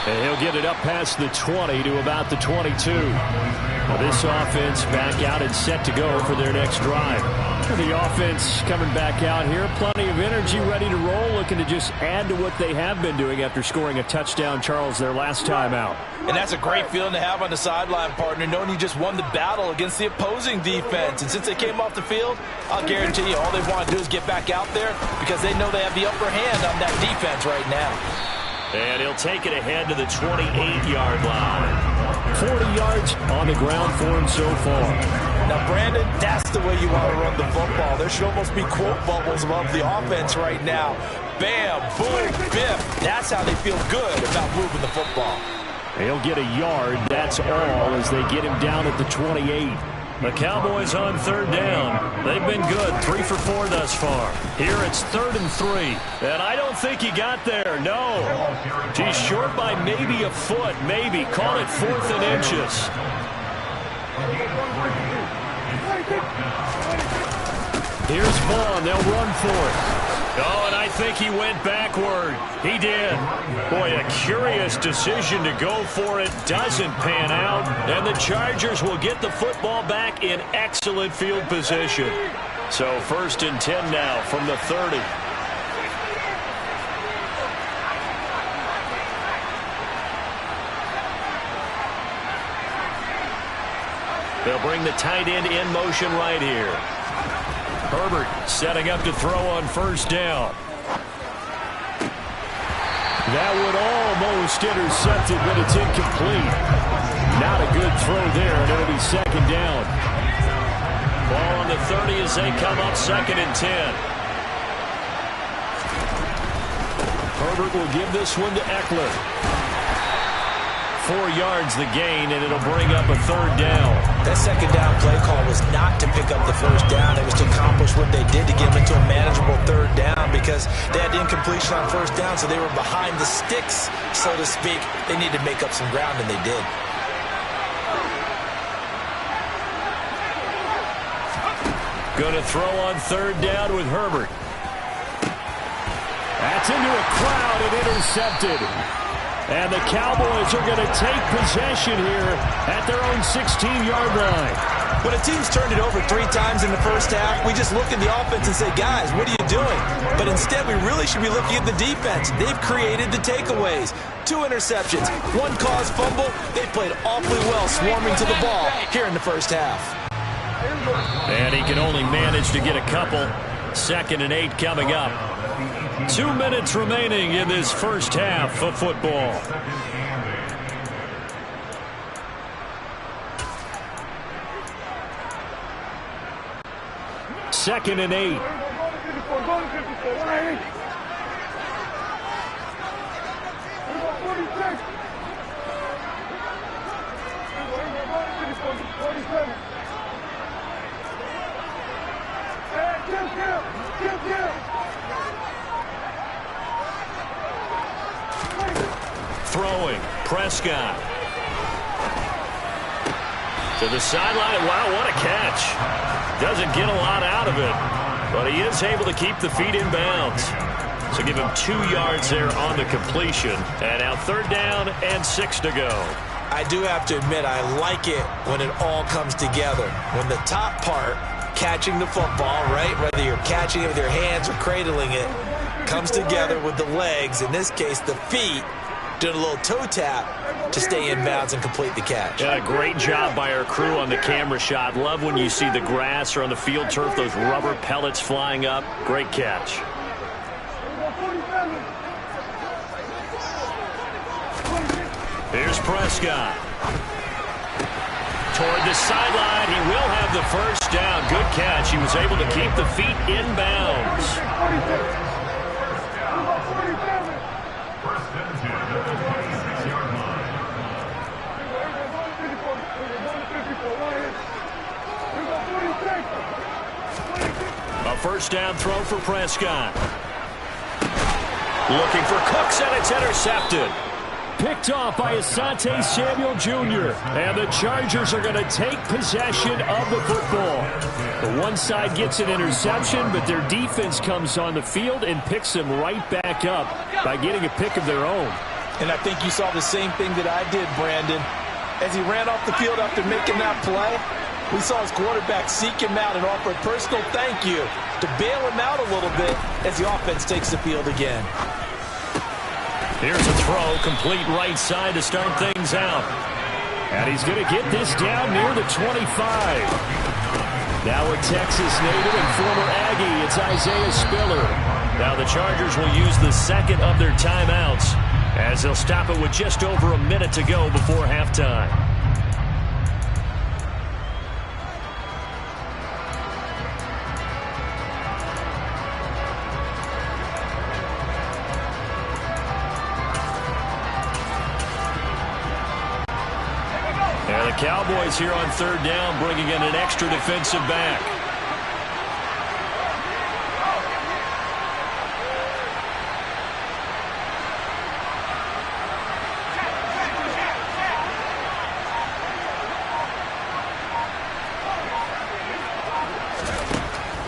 And he'll get it up past the 20 to about the 22. Well, this offense back out and set to go for their next drive. The offense coming back out here, plenty of energy, ready to roll, looking to just add to what they have been doing after scoring a touchdown, Charles, their last time out. And that's a great feeling to have on the sideline, partner, knowing you just won the battle against the opposing defense. And since they came off the field, I'll guarantee you all they want to do is get back out there because they know they have the upper hand on that defense right now. And he'll take it ahead to the 28-yard line. 40 yards on the ground for him so far. Now, Brandon, that's the way you want to run the football. There should almost be quote bubbles above the offense right now. Bam, boom, biff. That's how they feel good about moving the football. He'll get a yard, that's all, as they get him down at the 28. The Cowboys on 3rd down. They've been good, 3 for 4 thus far. Here it's 3rd and 3. And I don't think he got there, no. He's short by maybe a foot, maybe. Call it 4th and inches. Here's Vaughn, they'll run for it. Oh, and I think he went backward. He did. Boy, a curious decision to go for it. Doesn't pan out. And the Chargers will get the football back in excellent field position. So 1st and 10 now from the 30. They'll bring the tight end in motion right here. Herbert setting up to throw on 1st down. That would almost intercept it, but it's incomplete. Not a good throw there, and it'll be 2nd down. Ball on the 30 as they come up 2nd and 10. Herbert will give this one to Eckler. 4 yards the gain, and it'll bring up a 3rd down. That 2nd down play call was not to pick up the 1st down. It was to accomplish what they did to get them into a manageable 3rd down because they had incompletion on 1st down, so they were behind the sticks, so to speak. They needed to make up some ground, and they did. Going to throw on 3rd down with Herbert. That's into a crowd and intercepted. And the Cowboys are going to take possession here at their own 16-yard line. When a team's turned it over 3 times in the first half, we just look at the offense and say, guys, what are you doing? But instead, we really should be looking at the defense. They've created the takeaways. 2 interceptions, 1 caused fumble. They played awfully well swarming to the ball here in the first half. And he can only manage to get a couple. 2nd and 8 coming up. 2 minutes remaining in this first half of football. Second and 8. Throwing, Prescott. To the sideline. Wow, what a catch. Doesn't get a lot out of it, but he is able to keep the feet in bounds. So give him 2 yards there on the completion. And now 3rd down and 6 to go. I do have to admit, I like it when it all comes together. When the top part, catching the football, right, whether you're catching it with your hands or cradling it, comes together with the legs, in this case the feet, doing a little toe tap to stay in bounds and complete the catch. Yeah, great job by our crew on the camera shot. Love when you see the grass or on the field turf, those rubber pellets flying up. Great catch. Here's Prescott. Toward the sideline, he will have the first down. Good catch. He was able to keep the feet in bounds. A first down throw for Prescott. Looking for Cooks, and it's intercepted. Picked off by Asante Samuel Jr. And the Chargers are going to take possession of the football. The one side gets an interception, but their defense comes on the field and picks them right back up by getting a pick of their own. And I think you saw the same thing that I did, Brandon. As he ran off the field after making that play, we saw his quarterback seek him out and offer a personal thank you to bail him out a little bit as the offense takes the field again. Here's a throw, complete right side to start things out. And he's going to get this down near the 25. Now a Texas native and former Aggie, it's Isaiah Spiller. Now the Chargers will use the second of their timeouts as they'll stop it with just over a minute to go before halftime. And the Cowboys here on 3rd down, bringing in an extra defensive back.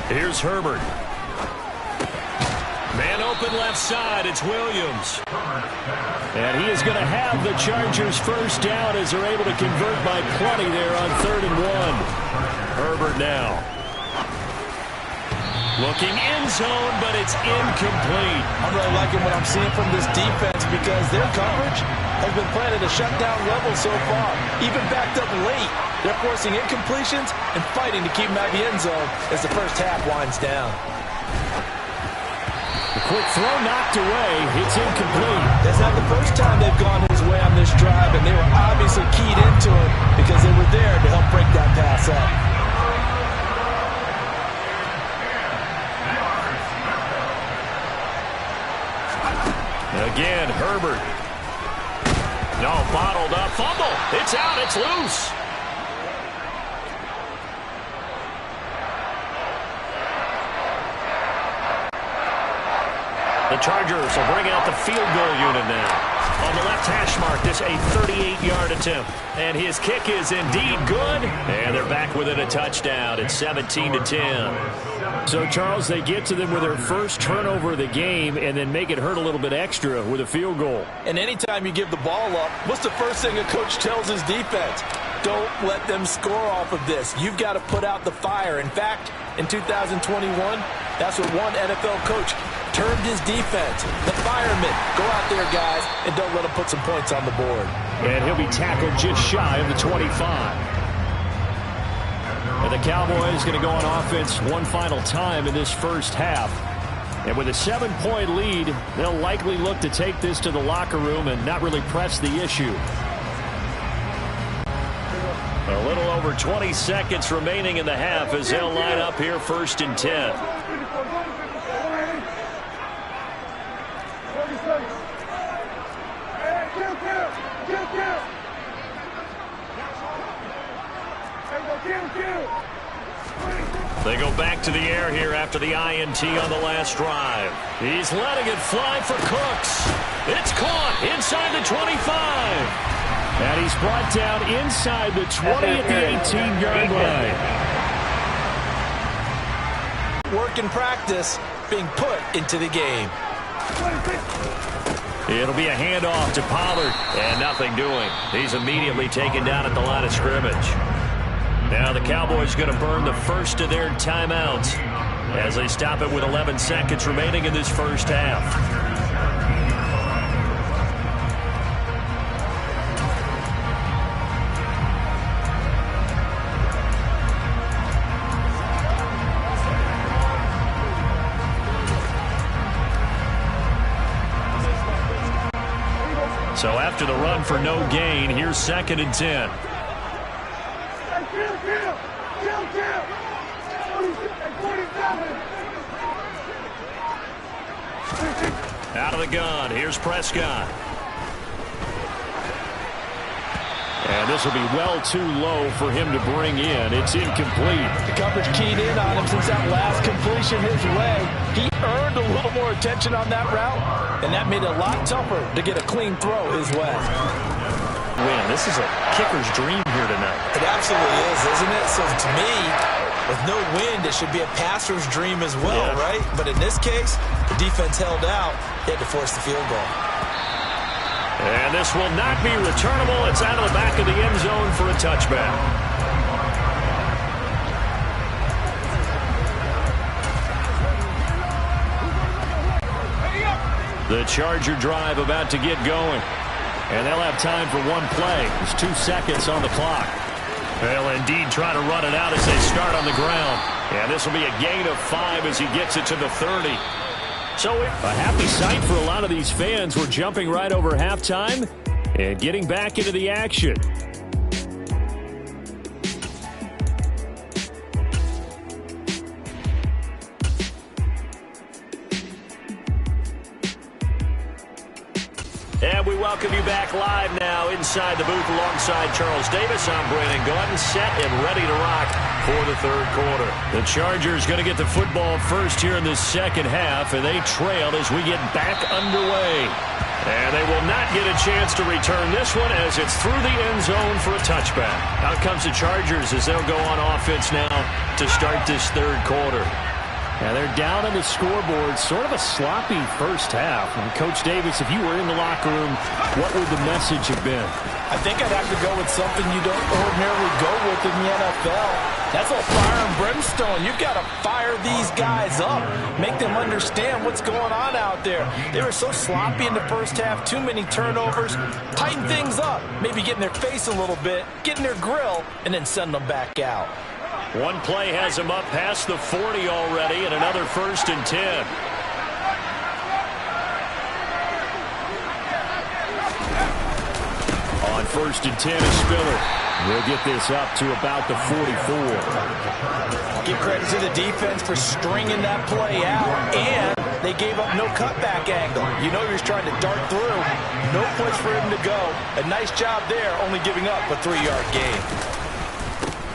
Here's Herbert. Man open left side, it's Williams. And he is going to have the Chargers first down as they're able to convert by plenty there on 3rd and 1. Herbert now. Looking end zone, but it's incomplete. I'm really liking what I'm seeing from this defense because their coverage has been playing at a shutdown level so far. Even backed up late, they're forcing incompletions and fighting to keep them out of the end zone as the first half winds down. The quick throw knocked away. It's incomplete. That's not the first time they've gone his way on this drive, and they were obviously keyed into it because they were there to help break that pass up. Again, Herbert. No, bottled up. Fumble. It's out. It's loose. The Chargers will bring out the field goal unit now. on the left hash mark. This a 38-yard attempt. And his kick is indeed good. And they're back within a touchdown. It's 17-10. So, Charles, they get to them with their first turnover of the game and then make it hurt a little bit extra with a field goal. And anytime you give the ball up, what's the first thing a coach tells his defense? Don't let them score off of this. You've got to put out the fire. In fact, in 2021, that's what one NFL coach termed his defense. The firemen. Go out there, guys, and don't let them put some points on the board. And he'll be tackled just shy of the 25. And the Cowboys going to go on offense one final time in this first half. And with a 7-point lead, they'll likely look to take this to the locker room and not really press the issue. A little over 20 seconds remaining in the half as they'll line up here 1st and 10. They go back to the air here after the INT on the last drive. He's letting it fly for Cooks. It's caught inside the 25. And he's brought down inside the 20 at the 18-yard line. Work in practice being put into the game. It'll be a handoff to Pollard, and nothing doing. He's immediately taken down at the line of scrimmage. Now the Cowboys going to burn the first of their timeouts as they stop it with 11 seconds remaining in this first half. So after the run for no gain, here's 2nd and 10. Out of the gun, here's Prescott. And this will be well too low for him to bring in. It's incomplete. The coverage keyed in on him since that last completion his way. He earned a little more attention on that route, and that made it a lot tougher to get a clean throw his way. This is a kicker's dream here tonight. It absolutely is, isn't it? So to me, with no wind, it should be a passer's dream as well, right? But in this case, the defense held out. They had to force the field goal. And this will not be returnable. It's out of the back of the end zone for a touchback. The Charger drive about to get going. And they'll have time for one play. There's 2 seconds on the clock. They'll indeed try to run it out as they start on the ground. And this will be a gain of 5 as he gets it to the 30. So a happy sight for a lot of these fans. We're jumping right over halftime and getting back into the action. And we welcome you back live now inside the booth alongside Charles Davis. I'm Brandon Gaudin, set and ready to rock for the third quarter. The Chargers going to get the football first here in this second half, and they trail as we get back underway. And they will not get a chance to return this one as it's through the end zone for a touchback. Out comes the Chargers as they'll go on offense now to start this third quarter. And they're down on the scoreboard, sort of a sloppy first half. And Coach Davis, if you were in the locker room, what would the message have been? I think I'd have to go with something you don't ordinarily go with in the NFL. That's all fire and brimstone. You've got to fire these guys up. Make them understand what's going on out there. They were so sloppy in the first half, too many turnovers. Tighten things up. Maybe get in their face a little bit, get in their grill, and then send them back out. One play has him up past the 40 already, and another 1st and 10. On 1st and 10 is Spiller. We'll get this up to about the 44. Give credit to the defense for stringing that play out, and they gave up no cutback angle. You know you're trying to dart through. No place for him to go. A nice job there, only giving up a 3-yard gain.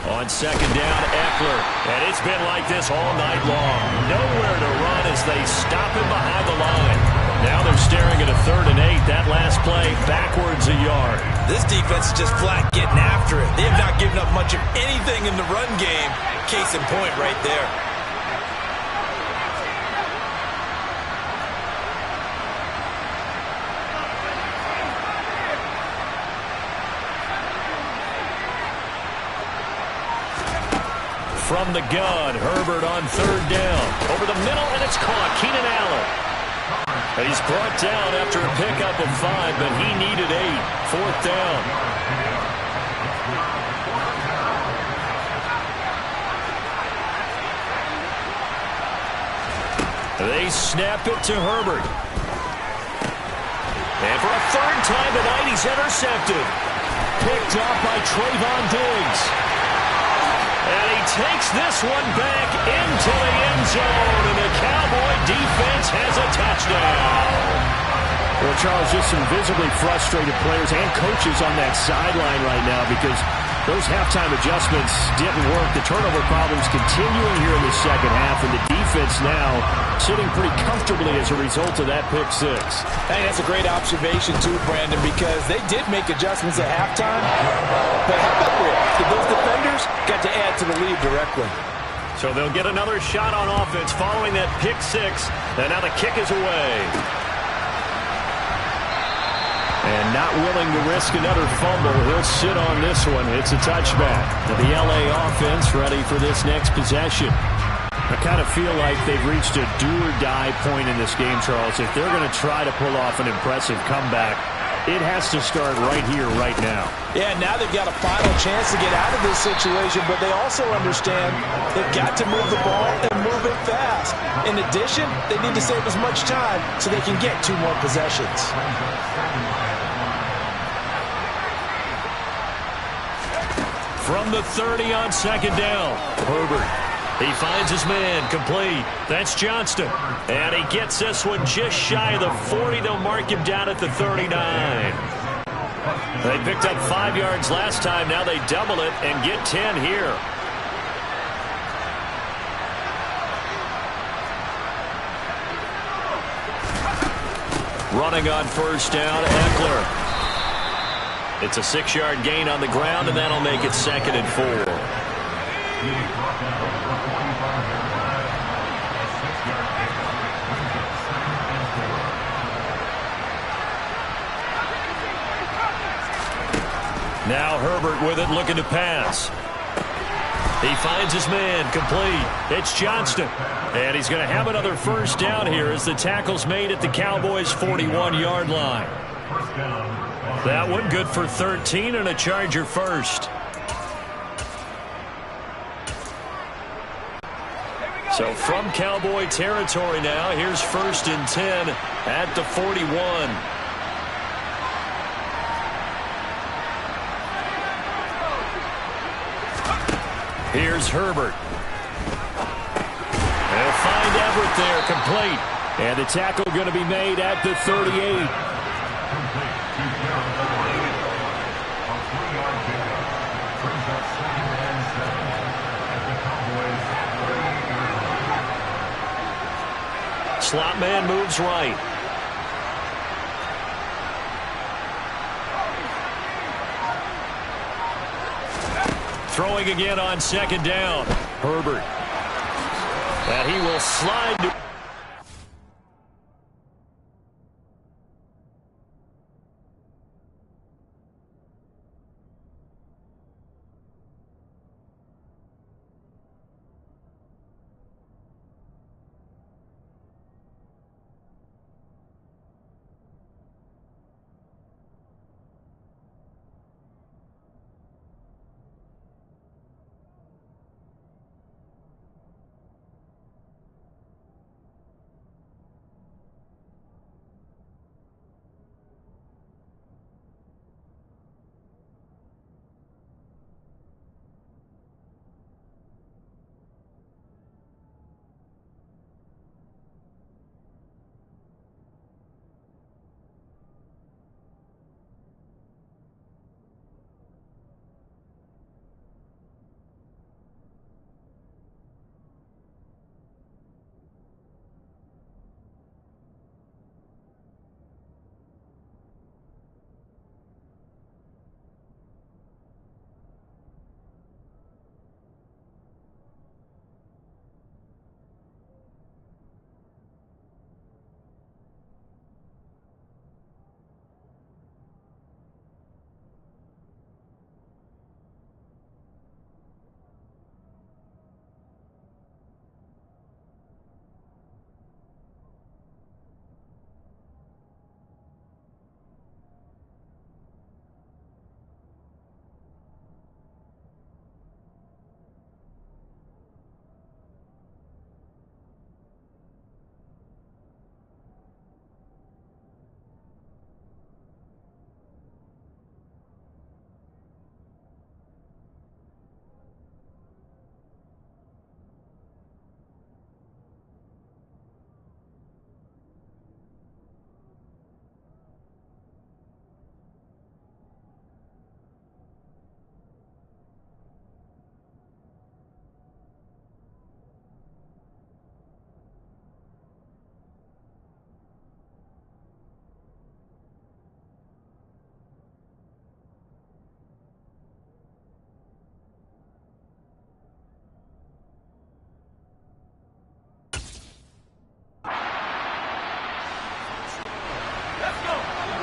On 2nd down, Eckler. And it's been like this all night long. Nowhere to run as they stop him behind the line. Now they're staring at a 3rd and 8. That last play, backwards a yard. This defense is just flat getting after it. They have not given up much of anything in the run game. Case in point right there. From the gun, Herbert on 3rd down. Over the middle, and it's caught. Keenan Allen. And he's brought down after a pickup of 5, but he needed 8. 4th down. They snap it to Herbert. And for a 3rd time tonight, he's intercepted. Picked up by Trayvon Diggs. And he takes this one back into the end zone, and the Cowboy defense has a touchdown. Well, Charles, just some visibly frustrated players and coaches on that sideline right now because those halftime adjustments didn't work. The turnover problems continuing here in the second half, and the defense now sitting pretty comfortably as a result of that pick 6. Hey, that's a great observation, too, Brandon, because they did make adjustments at halftime. But how about this? Those defenders got to add to the lead directly. So they'll get another shot on offense following that pick 6, and now the kick is away. And not willing to risk another fumble, he'll sit on this one. It's a touchback. The LA offense ready for this next possession. I kind of feel like they've reached a do-or-die point in this game, Charles. If they're going to try to pull off an impressive comeback, it has to start right here, right now. Yeah, now they've got a final chance to get out of this situation, but they also understand they've got to move the ball and move it fast. In addition, they need to save as much time so they can get 2 more possessions. From the 30 on 2nd down, Herbert. He finds his man, complete. That's Johnston. And he gets this one just shy of the 40. They'll mark him down at the 39. They picked up 5 yards last time. Now they double it and get 10 here. Running on 1st down, Eckler. It's a 6-yard gain on the ground, and that'll make it 2nd and 4. Now Herbert with it, looking to pass. He finds his man, complete. It's Johnston. And he's going to have another 1st down here as the tackle's made at the Cowboys' 41-yard line. That one good for 13 and a Charger first. So from Cowboy territory now, here's 1st and 10 at the 41. Here's Herbert. They'll find Everett there, complete. And the tackle going to be made at the 38. Slot man moves right. Throwing again on 2nd down. Herbert. And he will slide to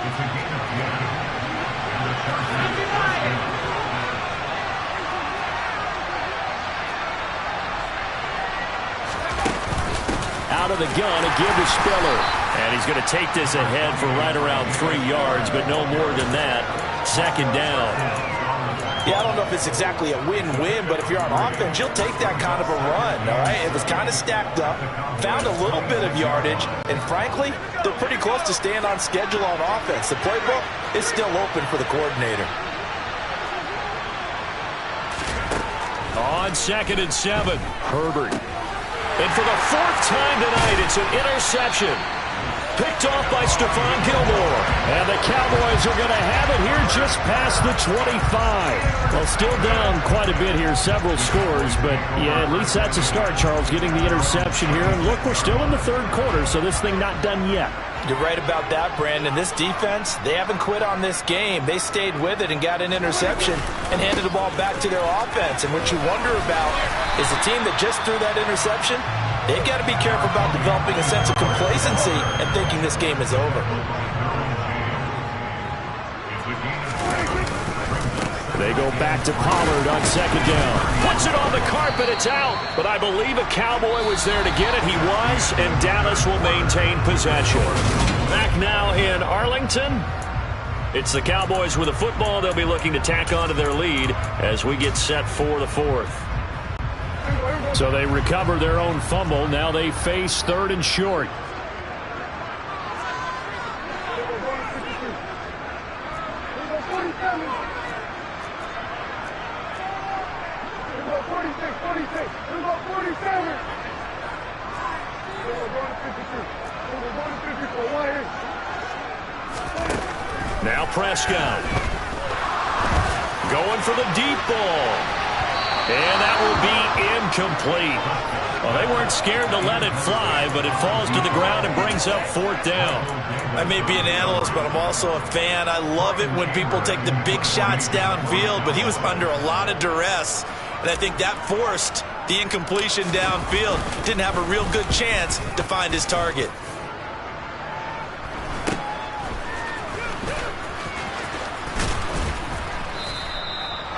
It's a gain of 10. And the Chargers first down. Out of the gun, again to Spiller. And he's going to take this ahead for right around 3 yards, but no more than that. Second down. Yeah, I don't know if it's exactly a win-win, but if you're on offense, you'll take that kind of a run, all right? It was kind of stacked up, found a little bit of yardage, and frankly, they're pretty close to staying on schedule on offense. The playbook is still open for the coordinator. On 2nd and 7, Herbert. And for the 4th time tonight, it's an interception. Picked off by Stephon Gilmore. And the Cowboys are going to have it here just past the 25. Well, still down quite a bit here, several scores. But, yeah, at least that's a start, Charles, getting the interception here. And look, we're still in the 3rd quarter, so this thing not done yet. You're right about that, Brandon. This defense, they haven't quit on this game. They stayed with it and got an interception and handed the ball back to their offense. And what you wonder about is the team that just threw that interception, they've got to be careful about developing a sense of complacency and thinking this game is over. They go back to Pollard on 2nd down. Puts it on the carpet, it's out. But I believe a Cowboy was there to get it. He was, and Dallas will maintain possession. Back now in Arlington. It's the Cowboys with a football. They'll be looking to tack onto their lead as we get set for the 4th. So they recover their own fumble. Now they face 3rd and short. Now Prescott. Going for the deep ball. And that will be incomplete. Well, they weren't scared to let it fly, but it falls to the ground and brings up 4th down. I may be an analyst, but I'm also a fan. I love it when people take the big shots downfield, but he was under a lot of duress, and I think that forced the incompletion downfield. Didn't have a real good chance to find his target.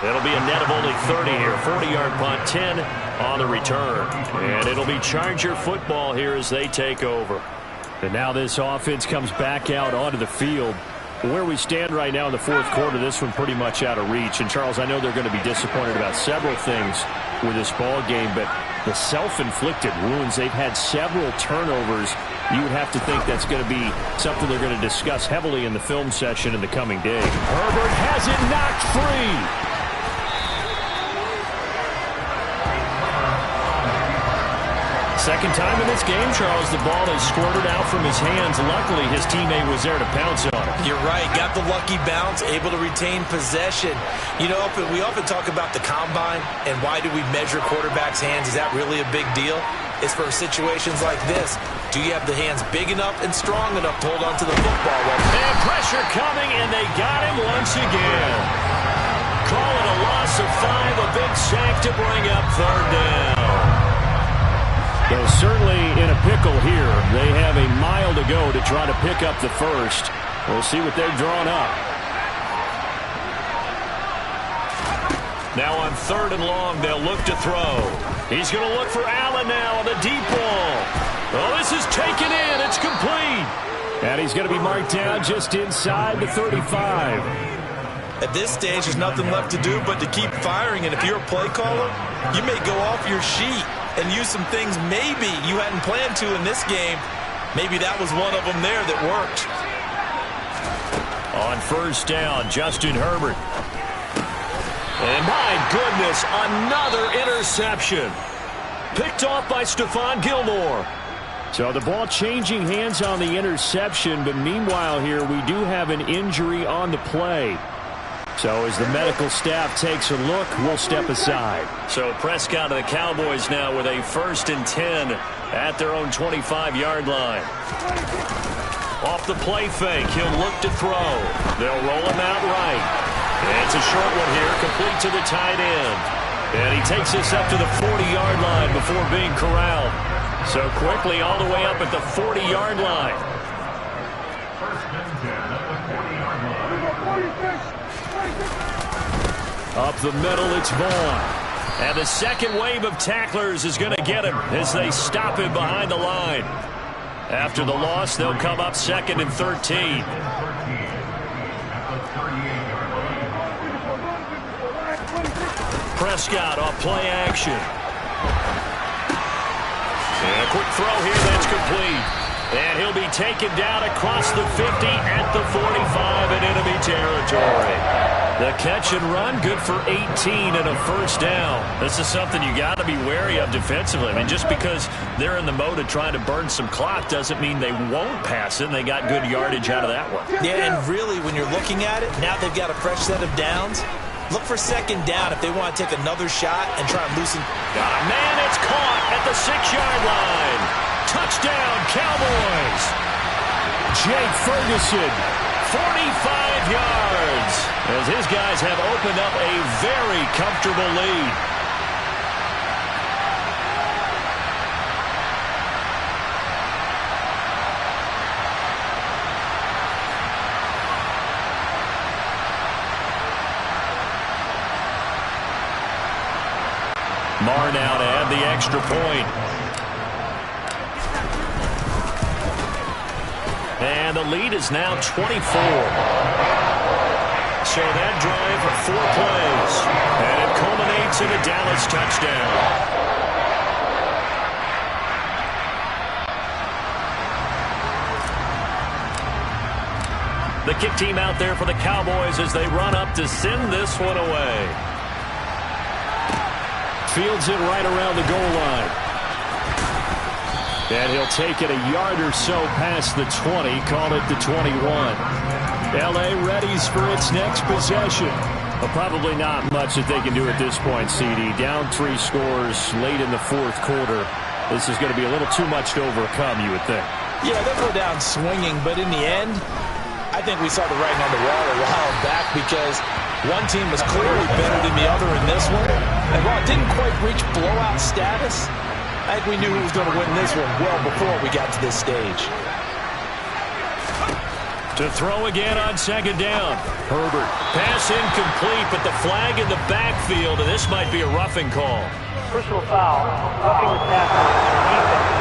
It'll be a net of only 30 here. 40-yard punt, 10 on the return. And it'll be Charger football here as they take over. And now this offense comes back out onto the field. Where we stand right now in the 4th quarter, this one pretty much out of reach. And, Charles, I know they're going to be disappointed about several things with this ball game, but the self-inflicted wounds, they've had several turnovers. You would have to think that's going to be something they're going to discuss heavily in the film session in the coming days. Herbert has it knocked free. Second time in this game, Charles, the ball has squirted out from his hands. Luckily, his teammate was there to pounce on it. You're right. Got the lucky bounce, able to retain possession. You know, we often talk about the combine and why do we measure quarterbacks' hands. Is that really a big deal? It's for situations like this. Do you have the hands big enough and strong enough to hold on to the football? And pressure coming, and they got him once again. Call it a loss of 5, a big sack to bring up 3rd down. Though certainly in a pickle here. They have a mile to go to try to pick up the 1st. We'll see what they've drawn up. Now on 3rd and long, they'll look to throw. He's going to look for Allen now on the deep ball. Oh, this is taken in. It's complete. And he's going to be marked down just inside the 35. At this stage, there's nothing left to do but to keep firing. And if you're a play caller, you may go off your sheet and use some things maybe you hadn't planned to in this game. Maybe that was one of them there that worked. On 1st down, Justin Herbert. And my goodness, another interception. Picked off by Stephon Gilmore. So the ball changing hands on the interception, but meanwhile here we do have an injury on the play. So as the medical staff takes a look, we'll step aside. So Prescott and the Cowboys now with a 1st and 10 at their own 25-yard line. Off the play fake, he'll look to throw. They'll roll him out right. And it's a short one here, complete to the tight end. And he takes this up to the 40-yard line before being corralled. So quickly all the way up at the 40-yard line. 1st and 10 at the 40. Up the middle, it's Vaughn. And the second wave of tacklers is going to get him as they stop him behind the line. After the loss, they'll come up 2nd and 13. Prescott off play action. And a quick throw here that's complete. And he'll be taken down across the 50 at the 45 in enemy territory. The catch and run, good for 18 and a first down. This is something you got to be wary of defensively. I mean, just because they're in the mode of trying to burn some clock doesn't mean they won't pass it, and they got good yardage out of that one. Yeah, and really, when you're looking at it, now they've got a fresh set of downs. Look for second down if they want to take another shot and try and loosen. Got a man, it's caught at the 6-yard line. Touchdown, Cowboys. Jake Ferguson, 45 yards, as his guys have opened up a very comfortable lead. Marr now to add the extra point. And the lead is now 24. So that drive, 4 plays. And it culminates in a Dallas touchdown. The kick team out there for the Cowboys as they run up to send this one away. Fields it right around the goal line. And he'll take it a yard or so past the 20, call it the 21. L.A. readies for its next possession. Well, probably not much that they can do at this point, CD. Down 3 scores late in the 4th quarter. This is going to be a little too much to overcome, you would think. Yeah, they'll go down swinging, but in the end, I think we saw the writing on the wall a while back because one team was clearly better than the other in this one. And while it didn't quite reach blowout status, I think we knew who was going to win this one well before we got to this stage. To throw again on 2nd down. Herbert. Pass incomplete, but the flag in the backfield, and this might be a roughing call. Personal foul. Roughing the tackle.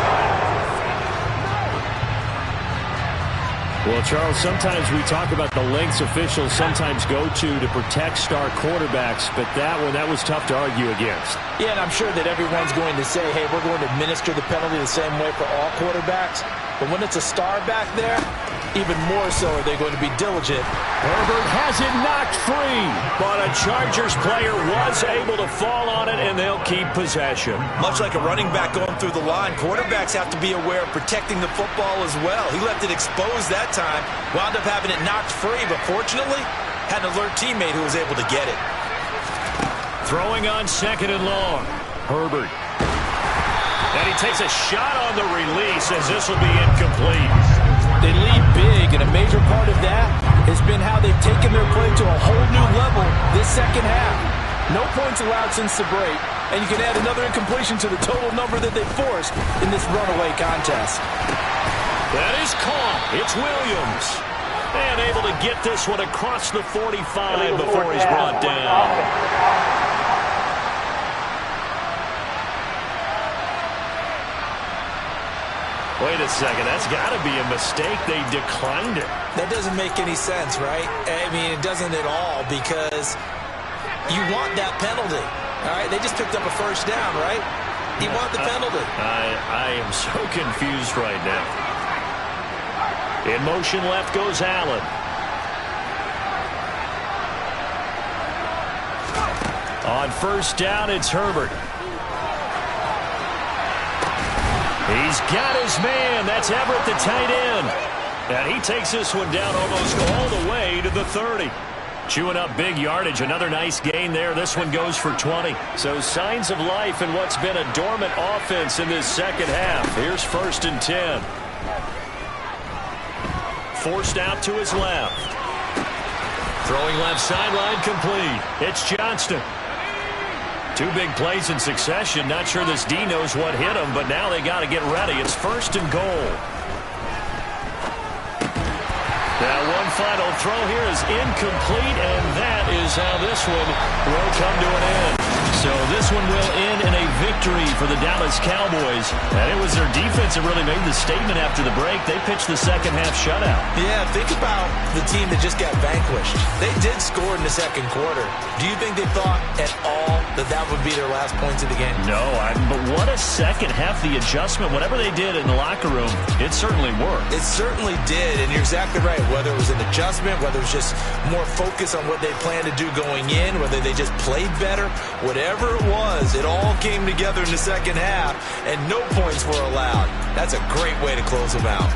Well, Charles, sometimes we talk about the lengths officials sometimes go to protect star quarterbacks, but that was tough to argue against. Yeah, and I'm sure that everyone's going to say, hey, we're going to administer the penalty the same way for all quarterbacks. But when it's a star back there, even more so are they going to be diligent. Herbert has it knocked free, but a Chargers player was able to fall on it, and they'll keep possession. Much like a running back going through the line, quarterbacks have to be aware of protecting the football as well. He left it exposed that time, wound up having it knocked free, but fortunately, had an alert teammate who was able to get it. Throwing on 2nd and long. Herbert. And he takes a shot on the release as this will be incomplete. They lead big, and a major part of that has been how they've taken their play to a whole new level this second half. No points allowed since the break, and you can add another incompletion to the total number that they forced in this runaway contest. That is caught. It's Williams. And able to get this one across the 45 before he's brought down. Wait a second, that's got to be a mistake. They declined it. That doesn't make any sense, right? I mean, it doesn't at all because you want that penalty. All right, they just picked up a first down, right? You want the penalty. I am so confused right now. In motion left goes Allen. On 1st down, it's Herbert. He's got his man. That's Everett, the tight end. And he takes this one down almost all the way to the 30. Chewing up big yardage. Another nice gain there. This one goes for 20. So signs of life in what's been a dormant offense in this second half. Here's 1st and 10. Forced out to his left. Throwing left sideline complete. It's Johnston. 2 big plays in succession. Not sure this D knows what hit him, but now they got to get ready. It's 1st and goal. Now one final throw here is incomplete, and that is how this one will come to an end. So this one will end in a victory for the Dallas Cowboys. And it was their defense that really made the statement after the break. They pitched the second half shutout. Yeah, think about the team that just got vanquished. They did score in the second quarter. Do you think they thought at all that that would be their last points of the game? No, but what a second half. The adjustment, whatever they did in the locker room, it certainly worked. It certainly did, and you're exactly right. Whether it was an adjustment, whether it was just more focus on what they planned to do going in, whether they just played better, whatever it was, it all came together in the second half, and no points were allowed. That's a great way to close them out.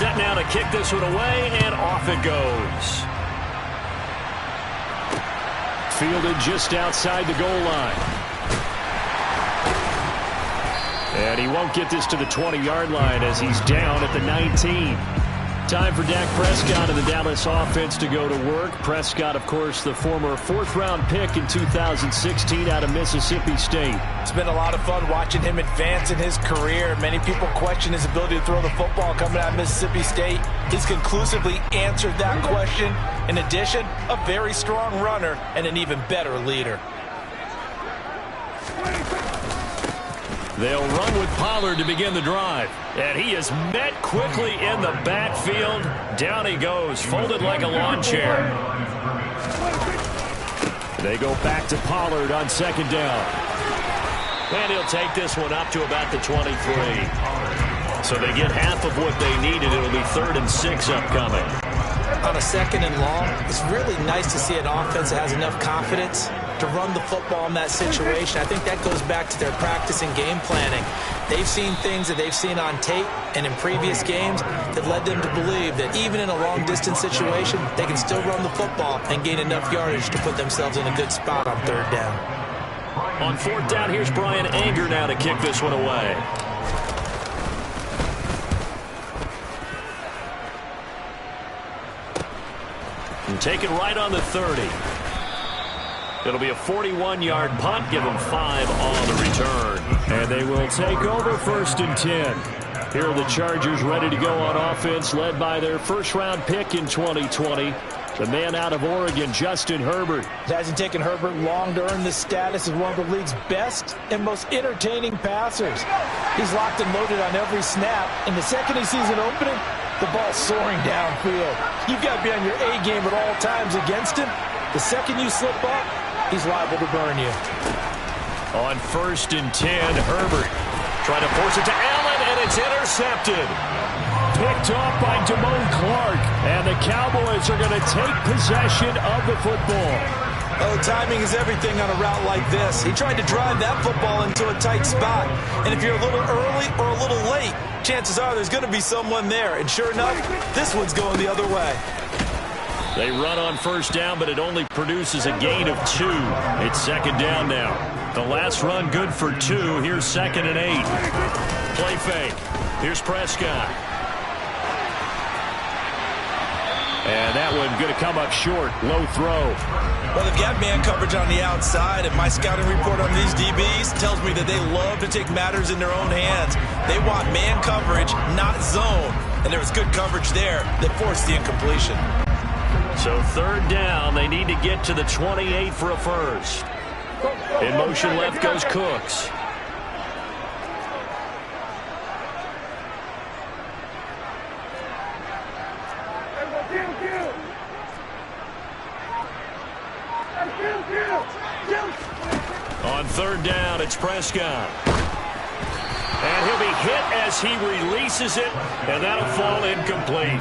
set now to kick this one away, and off it goes. Fielded just outside the goal line. And he won't get this to the 20-yard line as he's down at the 19. Time for Dak Prescott and the Dallas offense to go to work. Prescott, of course, the former fourth-round pick in 2016 out of Mississippi State. It's been a lot of fun watching him advance in his career. Many people question his ability to throw the football coming out of Mississippi State. He's conclusively answered that question. In addition, a very strong runner and an even better leader. They'll run with Pollard to begin the drive. And he is met quickly in the backfield. Down he goes, folded like a lawn chair. They go back to Pollard on second down. And he'll take this one up to about the 23. So they get half of what they needed. It'll be 3rd and 6 upcoming. On a 2nd and long, it's really nice to see an offense that has enough confidence to run the football in that situation. I think that goes back to their practice and game planning. They've seen things that they've seen on tape and in previous games that led them to believe that even in a long-distance situation, they can still run the football and gain enough yardage to put themselves in a good spot on 3rd down. On 4th down, here's Brian Anger now to kick this one away. And take it right on the 30. It'll be a 41-yard punt. Give them 5 on the return. And they will take over 1st and 10. Here are the Chargers ready to go on offense, led by their first-round pick in 2020. The man out of Oregon, Justin Herbert. It hasn't taken Herbert long to earn this status as one of the league's best and most entertaining passers. He's locked and loaded on every snap, and the second he sees an opening, the ball's soaring downfield. You've got to be on your A game at all times against him. The second you slip up, he's liable to burn you. On 1st and 10, Herbert trying to force it to Allen, and it's intercepted. Picked off by Damone Clark, and the Cowboys are going to take possession of the football. Oh, timing is everything on a route like this. He tried to drive that football into a tight spot, and if you're a little early or a little late, chances are there's going to be someone there, and sure enough, this one's going the other way. They run on 1st down, but it only produces a gain of 2. It's 2nd down now. The last run good for 2. Here's 2nd and 8. Play fake. Here's Prescott. And that one going to come up short. Low throw. Well, they've got man coverage on the outside, and my scouting report on these DBs tells me that they love to take matters in their own hands. They want man coverage, not zone. And there was good coverage there that forced the incompletion. So 3rd down, they need to get to the 28 for a first. In motion left goes Cooks. On 3rd down, it's Prescott. And he'll be hit as he releases it, and that'll fall incomplete.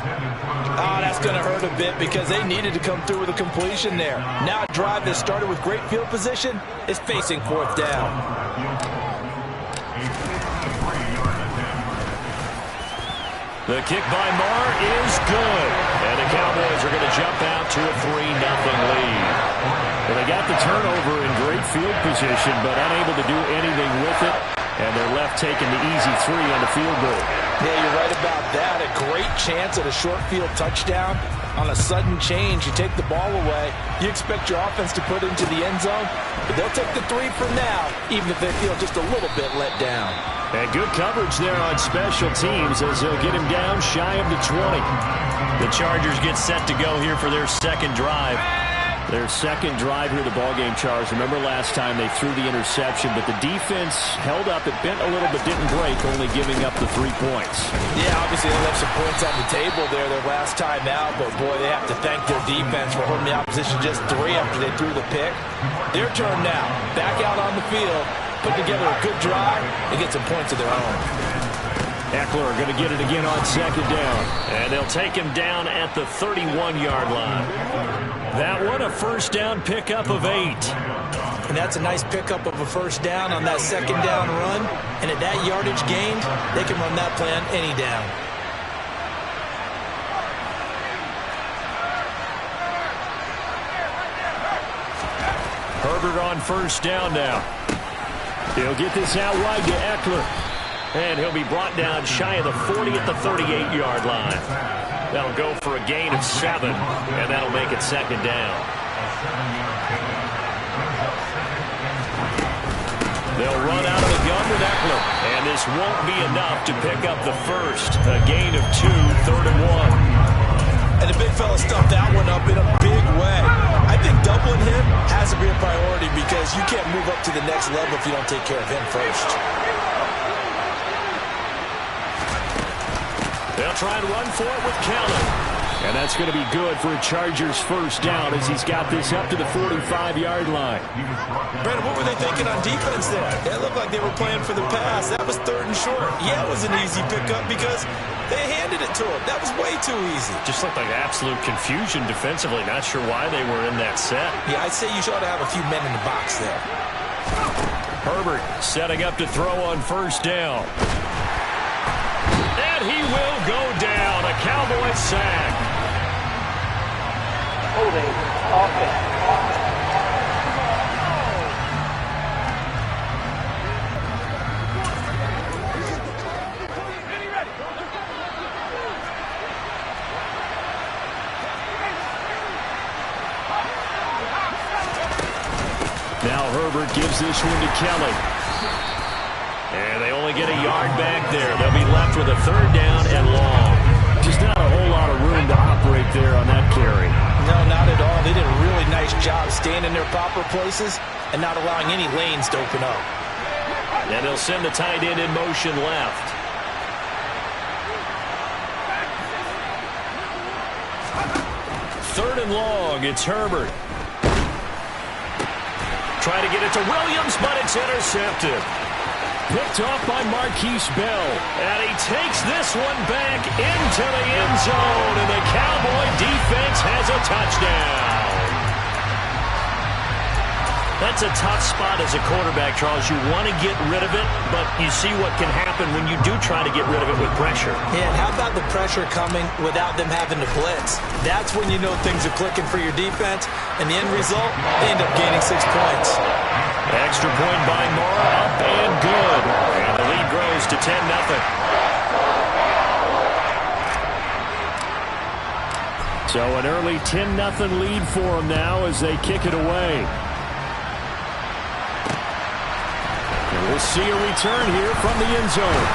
Oh, that's going to hurt a bit because they needed to come through with a completion there. Now a drive that started with great field position is facing 4th down. The kick by Marr is good. And the Cowboys are going to jump out to a 3-0 lead. Well, they got the turnover in great field position, but unable to do anything with it. And they're left taking the easy 3 on the field goal. Yeah, you're right about that. A great chance at a short field touchdown. On a sudden change, you take the ball away. You expect your offense to put into the end zone, but they'll take the 3 for now, even if they feel just a little bit let down. And good coverage there on special teams as they'll get him down shy of the 20. The Chargers get set to go here for their 2nd drive. Their 2nd drive here, the ballgame, Charles. Remember last time they threw the interception, but the defense held up. It bent a little but didn't break, only giving up the 3 points. Yeah, obviously they left some points on the table there their last time out, but boy, they have to thank their defense for holding the opposition just 3 after they threw the pick. Their turn now. Back out on the field, put together a good drive, and get some points of their own. Eckler going to get it again on 2nd down. And they'll take him down at the 31-yard line. That one, a 1st down pickup of 8. And that's a nice pickup of a 1st down on that 2nd down run. And at that yardage gained, they can run that play on any down. Herbert on first down now. He'll get this out wide to Eckler. And he'll be brought down shy of the 40 at the 38-yard line. That'll go for a gain of 7, and that'll make it second down. They'll run out of the gun with Eckler, and this won't be enough to pick up the first. A gain of 2, 3rd and 1. And the big fella stuffed that one up in a big way. I think doubling him has to be a priority because you can't move up to the next level if you don't take care of him first. They'll try and run for it with Kelly. And that's going to be good for a Chargers first down as he's got this up to the 45-yard line. Brandon, what were they thinking on defense there? It looked like they were playing for the pass. That was 3rd and short. Yeah, it was an easy pickup because they handed it to him. That was way too easy. Just looked like absolute confusion defensively. Not sure why they were in that set. Yeah, I'd say you should have a few men in the box there. Herbert setting up to throw on first down. And he will go down. A Cowboy sack. Holding offense. Now Herbert gives this one to Kelly. And they only get a yard back there. They'll be left with a 3rd down and long. Just not a whole lot of room to operate there on that carry. No, not at all. They did a really nice job staying in their proper places and not allowing any lanes to open up. And they'll send the tight end in motion left. Third and long, it's Herbert. Trying to get it to Williams, but it's intercepted. Picked off by Marquise Bell. And he takes this one back into the end zone. And the Cowboy defense has a touchdown. That's a tough spot as a quarterback, Charles. You want to get rid of it, but you see what can happen when you do try to get rid of it with pressure. Yeah, and how about the pressure coming without them having to blitz? That's when you know things are clicking for your defense. And the end result, they end up gaining 6 points. Extra point by Mora, up and good. And the lead grows to 10-0. So an early 10-0 lead for them now as they kick it away. And we'll see a return here from the end zone.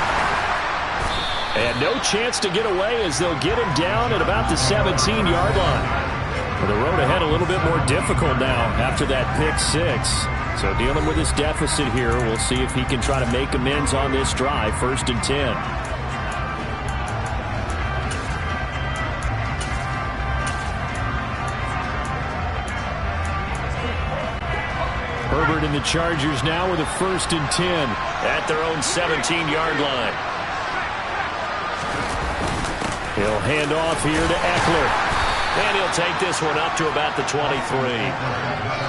And no chance to get away as they'll get him down at about the 17-yard line. The road ahead a little bit more difficult now after that pick 6. So dealing with this deficit here, we'll see if he can try to make amends on this drive. 1st and 10. Herbert and the Chargers now with a 1st and 10 at their own 17-yard line. He'll hand off here to Eckler. And he'll take this one up to about the 23.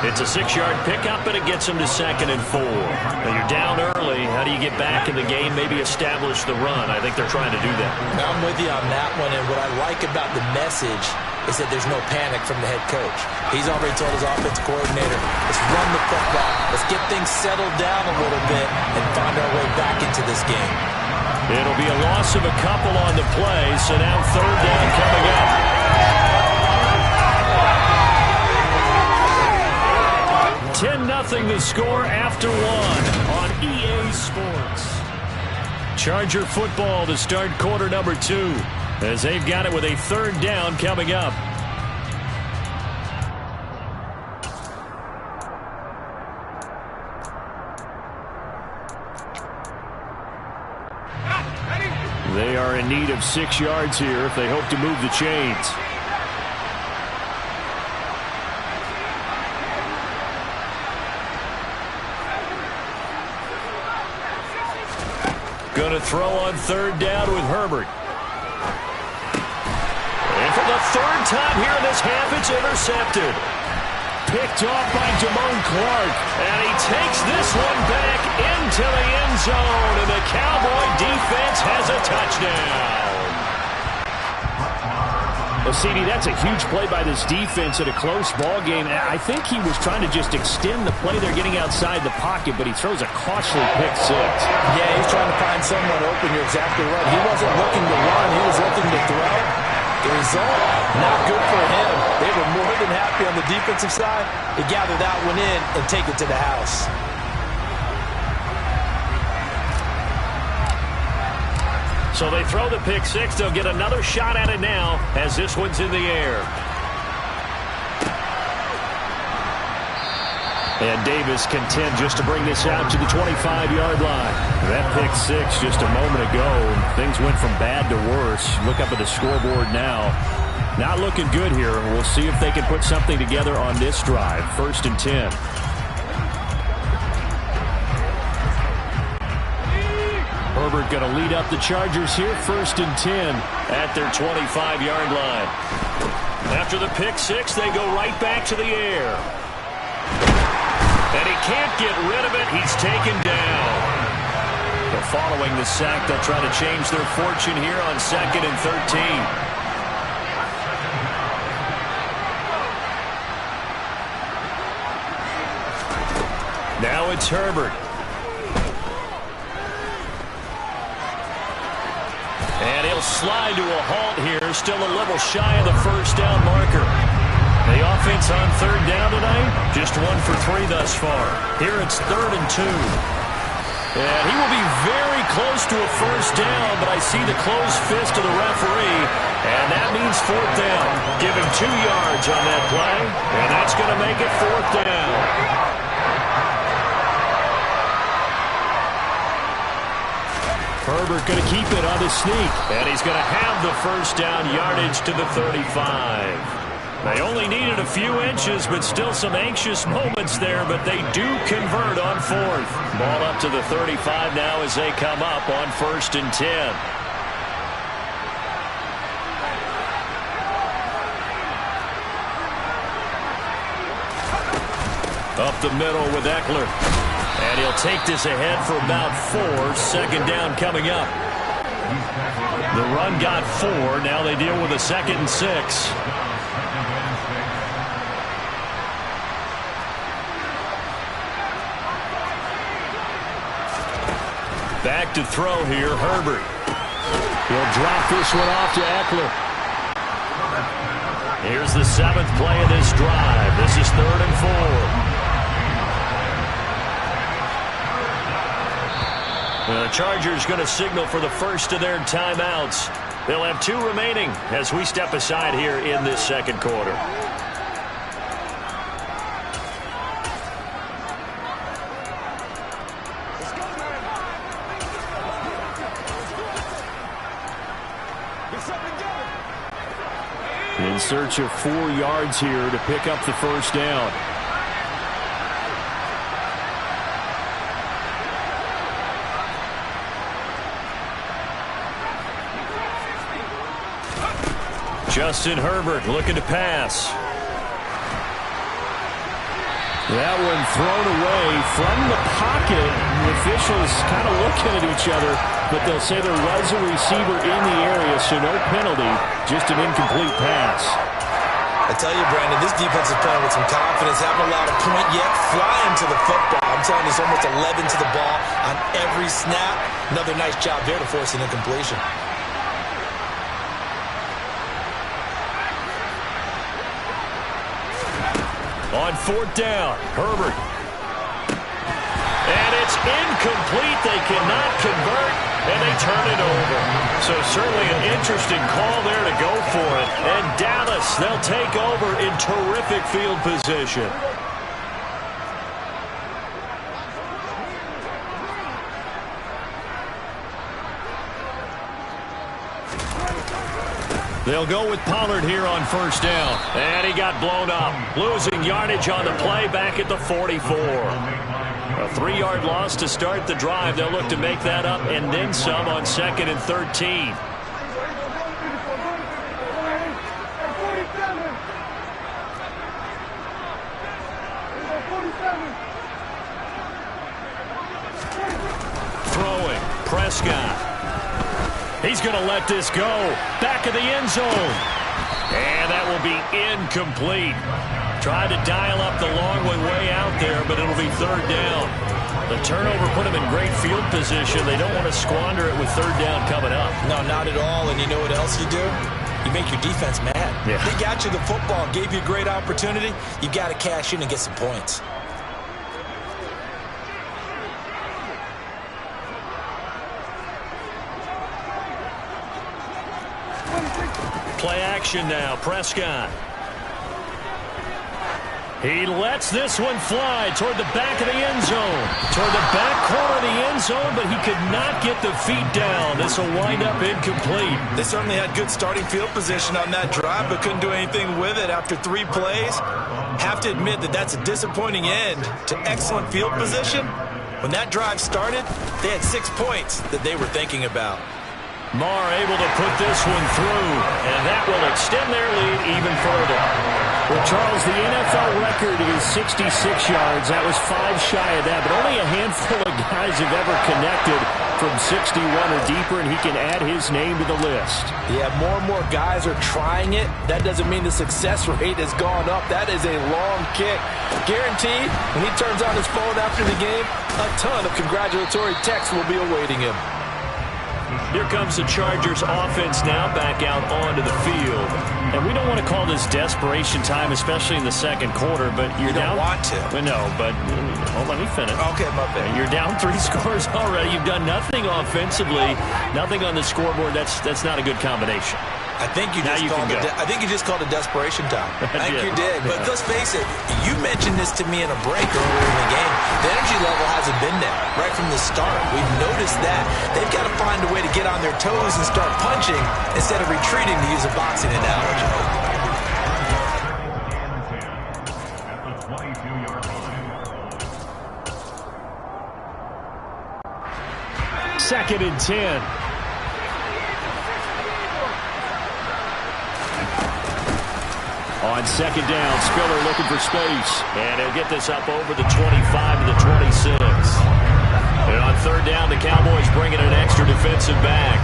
It's a 6-yard pickup, and it gets him to 2nd and 4. Now you're down early. How do you get back in the game, maybe establish the run? I think they're trying to do that. I'm with you on that one, and what I like about the message is that there's no panic from the head coach. He's already told his offensive coordinator, let's run the football, let's get things settled down a little bit, and find our way back into this game. It'll be a loss of a couple on the play, so now 3rd down coming up. 10-0 the score after 1 on EA Sports. Charger football to start quarter number 2 as they've got it with a 3rd down coming up. They are in need of 6 yards here if they hope to move the chains. Going to throw on 3rd down with Herbert. And for the 3rd time here in this half, it's intercepted. Picked off by Damone Clark. And he takes this one back into the end zone. And the Cowboy defense has a touchdown. Well, CD, that's a huge play by this defense at a close ball game. I think he was trying to just extend the play there, getting outside the pocket, but he throws a costly pick six. Yeah, he's trying to find someone open. You're exactly right. He wasn't looking to run. He was looking to throw. The result, not good for him. They were more than happy on the defensive side to gather that one in and take it to the house. So they throw the pick six. They'll get another shot at it now as this one's in the air. And Davis content just to bring this out to the 25-yard line. That pick six just a moment ago. Things went from bad to worse. Look up at the scoreboard now. Not looking good here. We'll see if they can put something together on this drive. 1st and 10. Herbert going to lead up the Chargers here. 1st and 10 at their 25-yard line. After the pick six, they go right back to the air. And he can't get rid of it. He's taken down. But following the sack, they'll try to change their fortune here on 2nd and 13. Now it's Herbert. And he'll slide to a halt here. Still a little shy of the first down marker. The offense on 3rd down tonight, just 1 for 3 thus far. Here it's 3rd and 2. And he will be very close to a first down, but I see the closed fist of the referee, and that means 4th down. Give him 2 yards on that play, and that's going to make it 4th down. Herbert going to keep it on the sneak, and he's going to have the first down yardage to the 35. They only needed a few inches, but still some anxious moments there, but they do convert on 4th. Ball up to the 35 now as they come up on 1st and 10. Up the middle with Eckler. And he'll take this ahead for about 4. 2nd down coming up. The run got 4. Now they deal with a 2nd and 6. Back to throw here, Herbert. He'll drop this one off to Eckler. Here's the 7th play of this drive. This is 3rd and 4. The Chargers going to signal for the first of their timeouts. They'll have 2 remaining as we step aside here in this 2nd quarter. In search of 4 yards here to pick up the first down. Justin Herbert looking to pass. That one thrown away from the pocket. The officials kind of looking at each other, but they'll say there was a receiver in the area, so no penalty, just an incomplete pass. I tell you, Brandon, this defense is playing with some confidence. Haven't allowed a point yet. Flying to the football. I'm telling you, it's almost 11 to the ball on every snap. Another nice job there to force an incompletion. On 4th down, Herbert. And it's incomplete. They cannot convert, and they turn it over. So certainly an interesting call there to go for it. And Dallas, they'll take over in terrific field position. They'll go with Pollard here on 1st down. And he got blown up. Losing yardage on the play back at the 44. A 3-yard loss to start the drive. They'll look to make that up and then some on 2nd and 13. Throwing. Prescott. He's going to let this go. Back of the end zone. And that will be incomplete. Tried to dial up the long way out there, but it'll be third down. The turnover put them in great field position. They don't want to squander it with third down coming up. No, not at all. And you know what else you do? You make your defense mad. Yeah. They got you the football, gave you a great opportunity. You got to cash in and get some points. Play action now. Prescott. He lets this one fly toward the back of the end zone. Toward the back corner of the end zone, but he could not get the feet down. This will wind up incomplete. They certainly had good starting field position on that drive, but couldn't do anything with it after 3 plays. Have to admit that that's a disappointing end to excellent field position. When that drive started, they had 6 points that they were thinking about. Marr able to put this one through, and that will extend their lead even further. Well, Charles, the NFL record is 66 yards. That was 5 shy of that, but only a handful of guys have ever connected from 61 or deeper, and he can add his name to the list. Yeah, more and more guys are trying it. That doesn't mean the success rate has gone up. That is a long kick. Guaranteed, when he turns on his phone after the game, a ton of congratulatory texts will be awaiting him. Here comes the Chargers offense now back out onto the field. And we don't want to call this desperation time, especially in the second quarter, but you're down. You don't want to. Well, no, but let me finish. Okay, my bad. You're down 3 scores already. You've done nothing offensively, nothing on the scoreboard. That's not a good combination. I think you just called it desperation time. I think you did. But let's face it, you mentioned this to me in a break earlier in the game. The energy level hasn't been there right from the start. We've noticed that. They've got to find a way to get on their toes and start punching instead of retreating, to use a boxing analogy. Second and 10. On second down, Spiller looking for space. And he'll get this up over the 25 to the 26. And on third down, the Cowboys bringing an extra defensive back.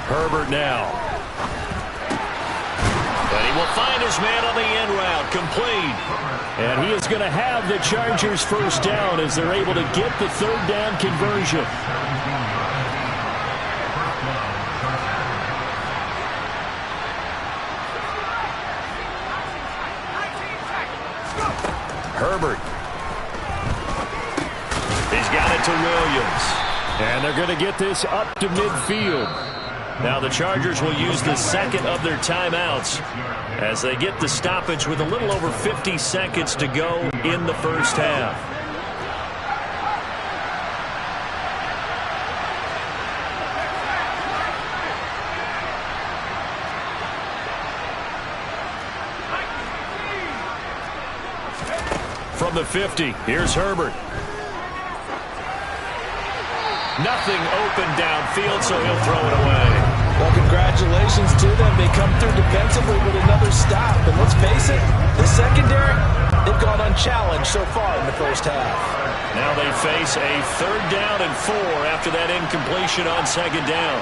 Herbert now. But he will find his man on the end route, complete. And he is going to have the Chargers first down as they're able to get the third down conversion. Herbert. He's got it to Williams. And they're going to get this up to midfield. Now the Chargers will use the second of their timeouts as they get the stoppage with a little over 50 seconds to go in the first half. From the 50, here's Herbert. Nothing open downfield, so he'll throw it away. Well, congratulations to them. They come through defensively with another stop. And let's face it, the secondary, they've gone unchallenged so far in the first half. Now they face a third down and 4 after that incompletion on second down.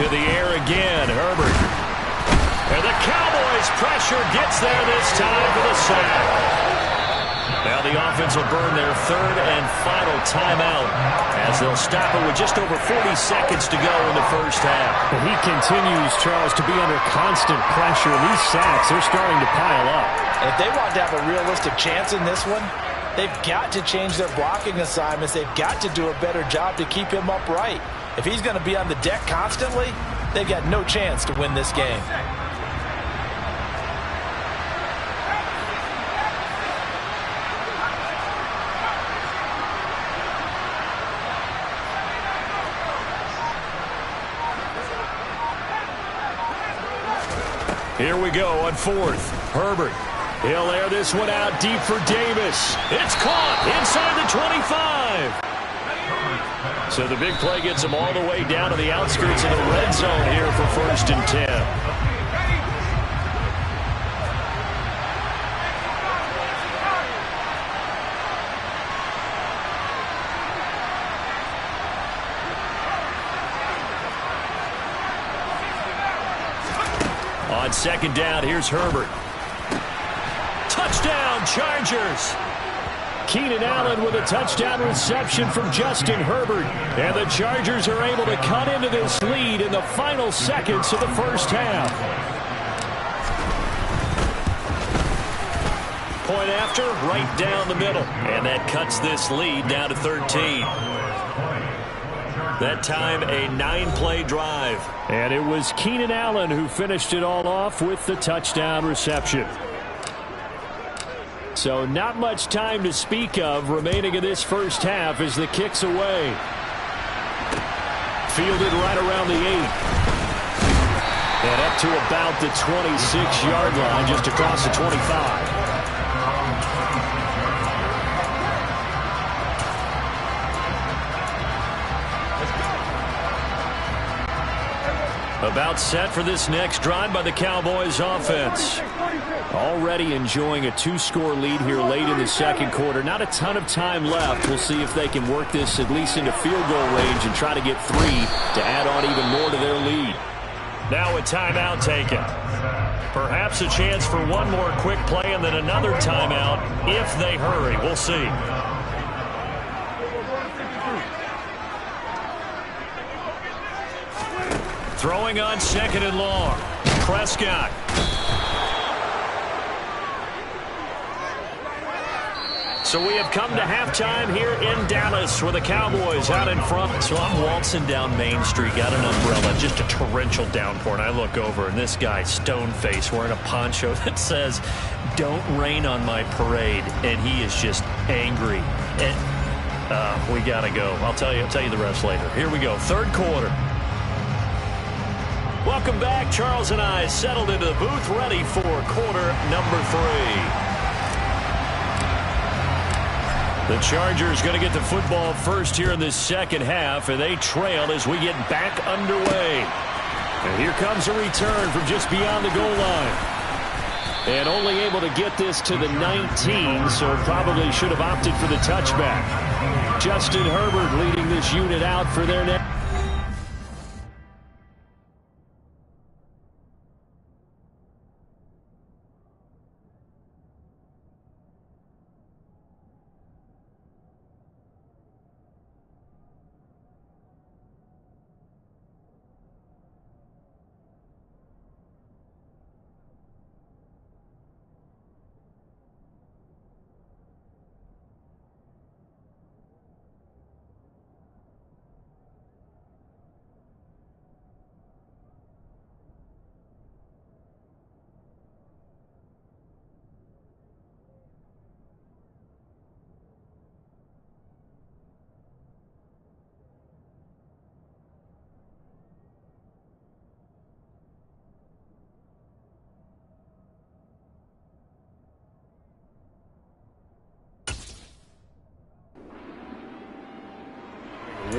To the air again, Herbert. And the Cowboys pressure gets there this time for the sack. Now the offense will burn their third and final timeout as they'll stop it with just over 40 seconds to go in the first half. And he continues, Charles, to be under constant pressure. These sacks, they're starting to pile up. And if they want to have a realistic chance in this one, they've got to change their blocking assignments. They've got to do a better job to keep him upright. If he's going to be on the deck constantly, they've got no chance to win this game. Here we go on fourth. Herbert. He'll air this one out deep for Davis. It's caught inside the 25. So the big play gets them all the way down to the outskirts of the red zone here for first and 10. On second down, here's Herbert. Touchdown, Chargers! Keenan Allen with a touchdown reception from Justin Herbert. And the Chargers are able to cut into this lead in the final seconds of the first half. Point after, right down the middle. And that cuts this lead down to 13. That time, a 9-play drive. And it was Keenan Allen who finished it all off with the touchdown reception. So not much time to speak of remaining in this first half as the kick's away. Fielded right around the 8. And up to about the 26-yard line, just across the 25. About set for this next drive by the Cowboys offense. Already enjoying a 2-score lead here late in the second quarter. Not a ton of time left. We'll see if they can work this at least into field goal range and try to get 3 to add on even more to their lead. Now a timeout taken. Perhaps a chance for one more quick play and then another timeout if they hurry. We'll see. Throwing on second and long. Prescott. So we have come to halftime here in Dallas where the Cowboys out in front. So I'm waltzing down Main Street, got an umbrella, just a torrential downpour, and I look over, and this guy, stone-faced, wearing a poncho that says, "Don't rain on my parade," and he is just angry. And we got to go. I'll tell you the rest later. Here we go, third quarter. Welcome back. Charles and I settled into the booth, ready for quarter number 3. The Chargers going to get the football first here in this second half, and they trail as we get back underway. And here comes a return from just beyond the goal line. And only able to get this to the 19, so probably should have opted for the touchback. Justin Herbert leading this unit out for their next.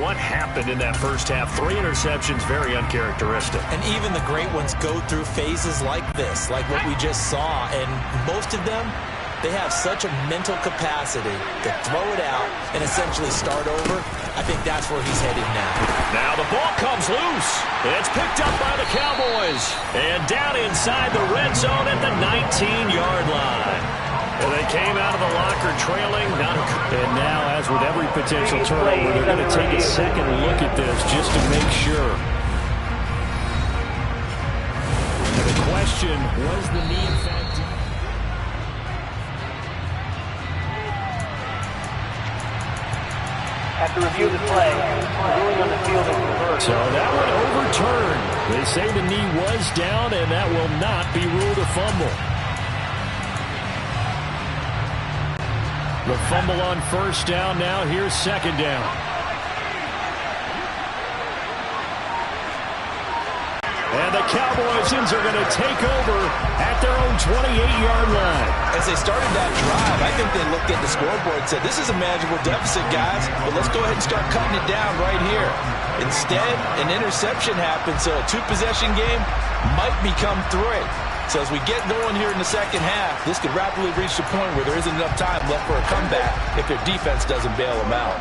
What happened in that first half? 3 interceptions, very uncharacteristic. And even the great ones go through phases like this, like what we just saw. And most of them, they have such a mental capacity to throw it out and essentially start over. I think that's where he's headed now. Now the ball comes loose. It's picked up by the Cowboys. And down inside the red zone at the 19-yard line. And they came out of the locker trailing. And now, as with every potential turnover, they're going to take a second look at this just to make sure. And the question, was the knee in fact... After review of the play, ruling on the field is reversed. So that one overturned. They say the knee was down, and that will not be ruled a fumble. The fumble on first down. Now here's second down. And the Cowboys are going to take over at their own 28-yard line. As they started that drive, I think they looked at the scoreboard and said, this is a manageable deficit, guys, but let's go ahead and start cutting it down right here. Instead, an interception happened, so a 2-possession game might become 3. So as we get going here in the second half, this could rapidly reach the point where there isn't enough time left for a comeback if their defense doesn't bail them out.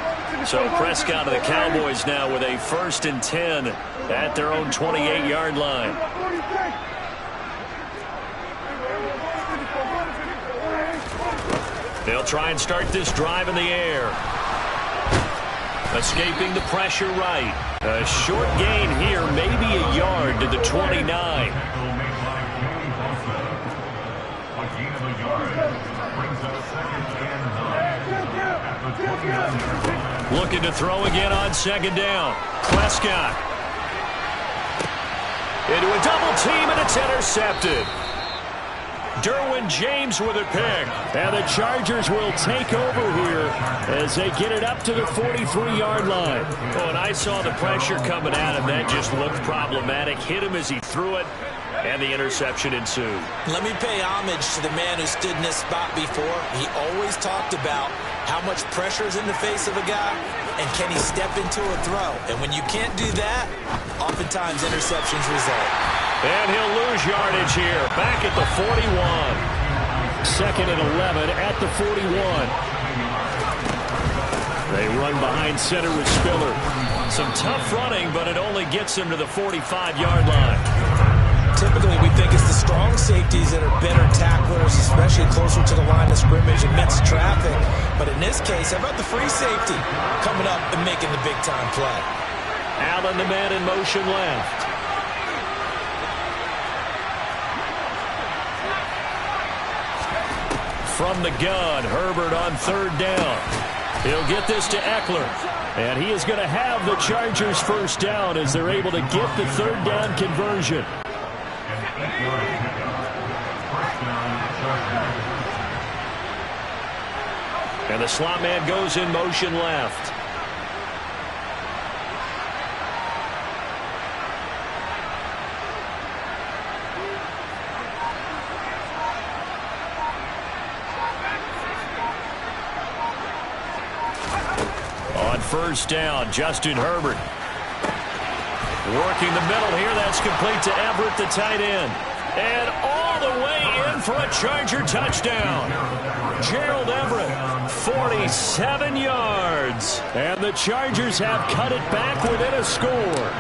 So Prescott of the Cowboys now with a 1st and 10 at their own 28-yard line. They'll try and start this drive in the air. Escaping the pressure right. A short gain here, maybe a yard to the 29. Looking to throw again on second down. Prescott. Into a double team, and it's intercepted. Derwin James with a pick. And the Chargers will take over here as they get it up to the 43-yard line. Oh, and I saw the pressure coming at him. That just looked problematic. Hit him as he threw it, and the interception ensued. Let me pay homage to the man who stood in this spot before. He always talked about how much pressure is in the face of a guy, and can he step into a throw. And when you can't do that, oftentimes interceptions result. And he'll lose yardage here. Back at the 41. 2nd and 11 at the 41. They run behind center with Spiller. Some tough running, but it only gets him to the 45-yard line. Typically, we think it's the strong safeties that are better tacklers, especially closer to the line of scrimmage amidst traffic. But in this case, how about the free safety coming up and making the big-time play? Allen, the man in motion left. From the gun, Herbert on third down. He'll get this to Eckler. And he is going to have the Chargers first down as they're able to get the third down conversion. And the slot man goes in motion left. First down, Justin Herbert. Working the middle here. That's complete to Everett, the tight end. And all the way in for a Charger touchdown. Gerald Everett, 47 yards. And the Chargers have cut it back within a score.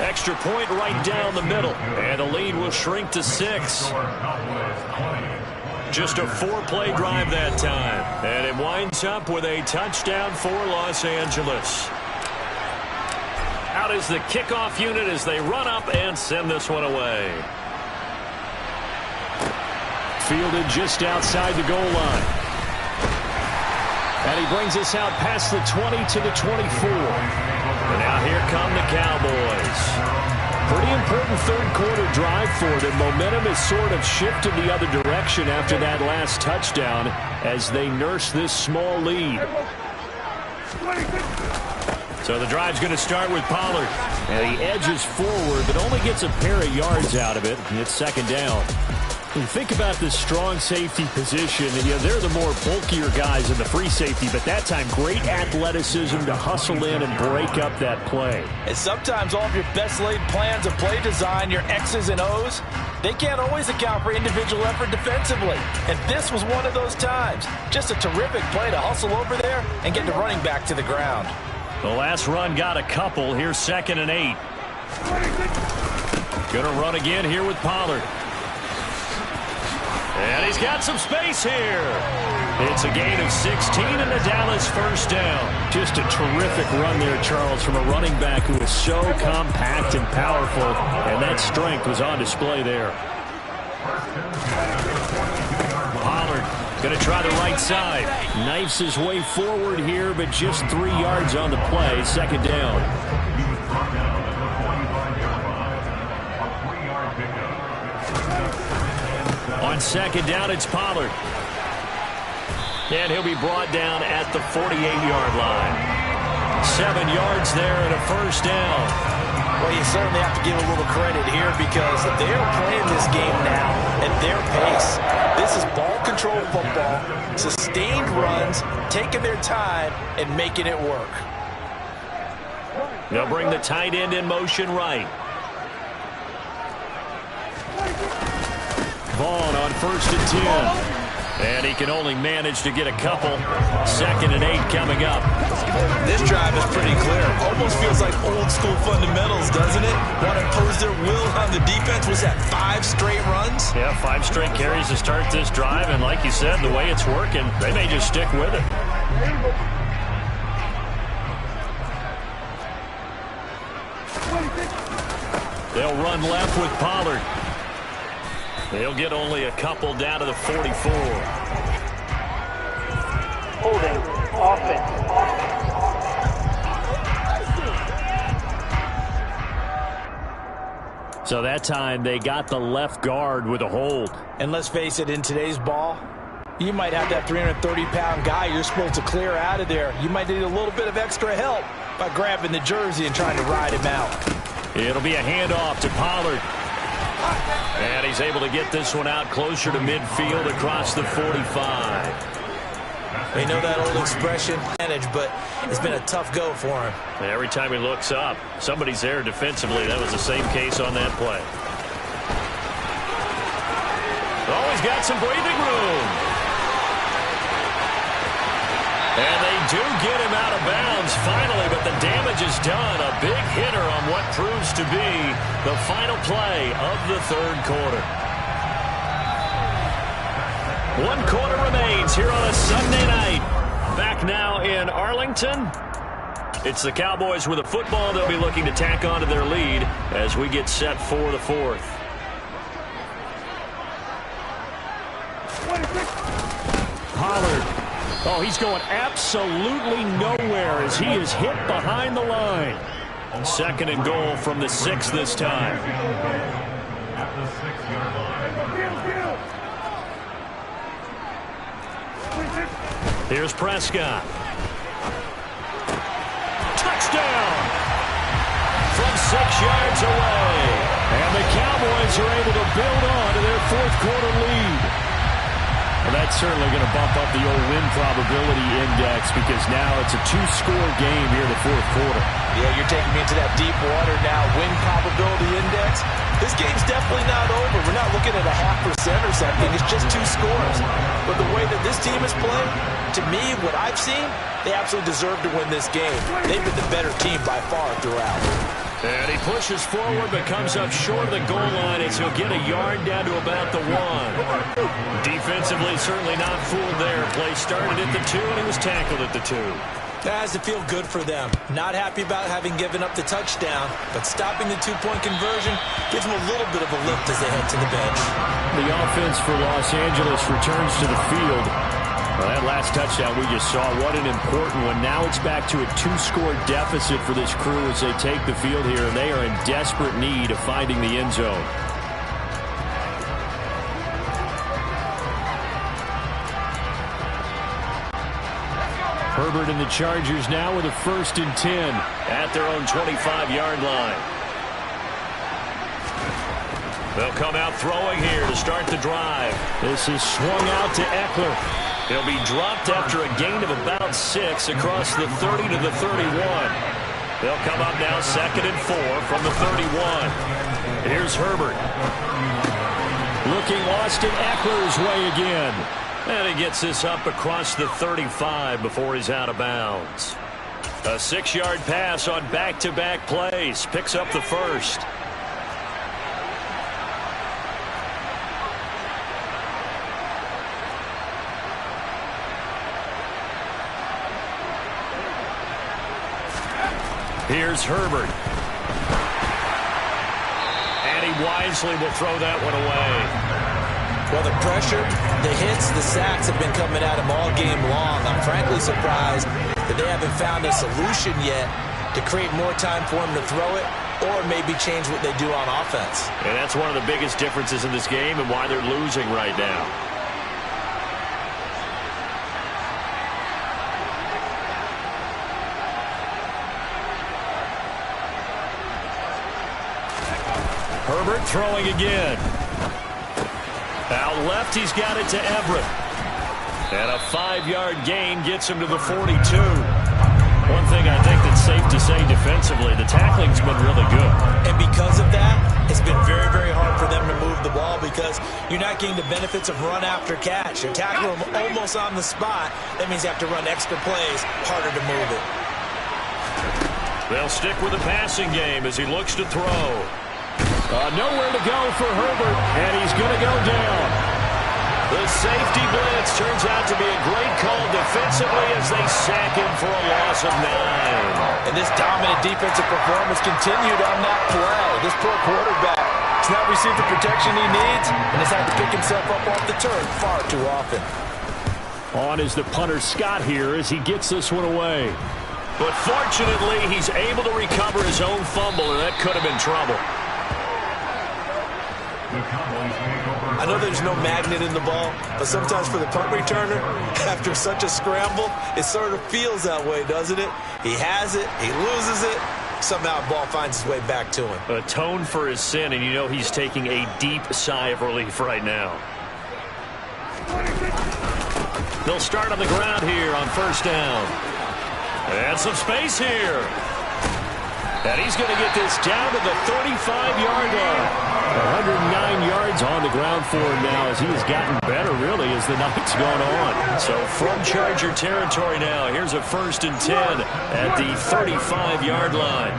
Extra point right down the middle. And the lead will shrink to 6. Just a 4-play drive that time. And it winds up with a touchdown for Los Angeles. Out is the kickoff unit as they run up and send this one away. Fielded just outside the goal line. And he brings us out past the 20 to the 24. And now here come the Cowboys. Pretty important third-quarter drive for them. Momentum has sort of shifted the other direction after that last touchdown as they nurse this small lead. So the drive's going to start with Pollard. And he edges forward, but only gets a pair of yards out of it. And it's second down. When you think about this strong safety position, they're the more bulkier guys in the free safety, but that time great athleticism to hustle in and break up that play. And sometimes all of your best laid plans of play design, your X's and O's, they can't always account for individual effort defensively. And this was one of those times. Just a terrific play to hustle over there and get the running back to the ground. The last run got a couple. Here's 2nd and 8. Going to run again here with Pollard. And he's got some space here. It's a gain of 16 and the Dallas first down. Just a terrific run there, Charles, from a running back who is so compact and powerful. And that strength was on display there. Pollard going to try the right side. Knifes his way forward here, but just 3 yards on the play. Second down. On second down, it's Pollard. And he'll be brought down at the 48-yard line. 7 yards there and a first down. Well, you certainly have to give a little credit here because they're playing this game now at their pace. This is ball control football, sustained runs, taking their time and making it work. They'll bring the tight end in motion right. Vaughn on 1st and 10. And he can only manage to get a couple. 2nd and 8 coming up. This drive is pretty clear. Almost feels like old school fundamentals, doesn't it? Want to impose their will on the defense. Was that 5 straight runs? Yeah, 5 straight carries to start this drive. And like you said, the way it's working, they may just stick with it. They'll run left with Pollard. They'll get only a couple down to the 44. Holding offense. So that time they got the left guard with a hold. And let's face it, in today's ball, you might have that 330-pound guy you're supposed to clear out of there. You might need a little bit of extra help by grabbing the jersey and trying to ride him out. It'll be a handoff to Pollard. And he's able to get this one out closer to midfield across the 45. We know that old expression, but it's been a tough go for him. Every time he looks up, somebody's there defensively. That was the same case on that play. Oh, he's got some breathing room. And they do get him out of bounds finally, but the damage is done. A big hitter on what proves to be the final play of the 3rd quarter. 1 quarter remains here on a Sunday night. Back now in Arlington. It's the Cowboys with a football. They'll be looking to tack on to their lead as we get set for the 4th. Pollard. Oh, he's going absolutely nowhere as he is hit behind the line. 2nd and goal from the 6 this time. At the 6-yard line. Here's Prescott. Touchdown! From 6 yards away. And the Cowboys are able to build on to their 4th quarter lead. Well, that's certainly going to bump up the old win probability index because now it's a 2-score game here in the 4th quarter. Yeah, you're taking me into that deep water now. Win probability index. This game's definitely not over. We're not looking at a 0.5% or something. It's just 2 scores. But the way that this team is playing, to me, what I've seen, they absolutely deserve to win this game. They've been the better team by far throughout. And he pushes forward but comes up short of the goal line as he'll get a yard down to about the 1. Defensively, certainly not fooled there. Play started at the 2 and he was tackled at the 2. That has to feel good for them. Not happy about having given up the touchdown, but stopping the 2-point conversion gives them a little bit of a lift as they head to the bench. The offense for Los Angeles returns to the field. Well, that last touchdown we just saw, what an important one. Now it's back to a 2-score deficit for this crew as they take the field here, and they are in desperate need of finding the end zone. Herbert and the Chargers now with a 1st and 10 at their own 25-yard line. They'll come out throwing here to start the drive. This is swung out to Eckler. He'll be dropped after a gain of about 6 across the 30 to the 31. They'll come up now 2nd and 4 from the 31. Here's Herbert. Looking Austin Eckler's way again. And he gets this up across the 35 before he's out of bounds. A 6-yard pass on back-to-back plays. Picks up the 1st. Here's Herbert. And he wisely will throw that one away. Well, the pressure, the hits, the sacks have been coming at him all game long. I'm frankly surprised that they haven't found a solution yet to create more time for him to throw it or maybe change what they do on offense. And that's one of the biggest differences in this game and why they're losing right now. Herbert throwing again. Out left, he's got it to Everett. And a 5-yard gain gets him to the 42. One thing I think that's safe to say defensively, the tackling's been really good. And because of that, it's been very, very hard for them to move the ball because you're not getting the benefits of run after catch. You're tackling them almost on the spot. That means you have to run extra plays, harder to move it. They'll stick with the passing game as he looks to throw. Nowhere to go for Herbert, and he's going to go down. The safety blitz turns out to be a great call defensively as they sack him for a loss of 9. And this dominant defensive performance continued on that play. This poor quarterback has not received the protection he needs and has had to pick himself up off the turf far too often. On is the punter Scott here as he gets this one away. But fortunately, he's able to recover his own fumble, and that could have been trouble. I know there's no magnet in the ball, but sometimes for the punt returner, after such a scramble, it sort of feels that way, doesn't it? He has it, he loses it, somehow the ball finds its way back to him. Atone for his sin, and you know he's taking a deep sigh of relief right now. They'll start on the ground here on first down. And some space here. And he's going to get this down to the 35-yard line. 109 yards on the ground for him now as he has gotten better, really, as the night's gone on. So from Charger territory now, here's a 1st and 10 at the 35-yard line.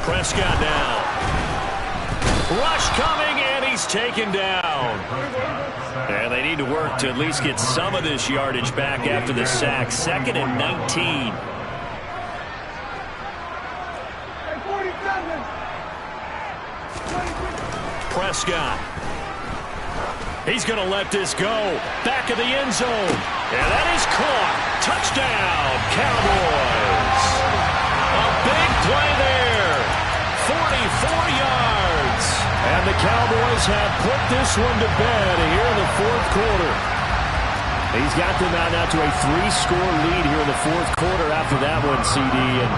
Prescott now. Rush coming, and he's taken down. And they need to work to at least get some of this yardage back after the sack. 2nd and 19. Prescott. He's going to let this go. Back of the end zone. And that is caught. Touchdown, Cowboys. A big play there. 44 yards. And the Cowboys have put this one to bed here in the 4th quarter. He's got them out now to a 3-score lead here in the 4th quarter after that one, CD. And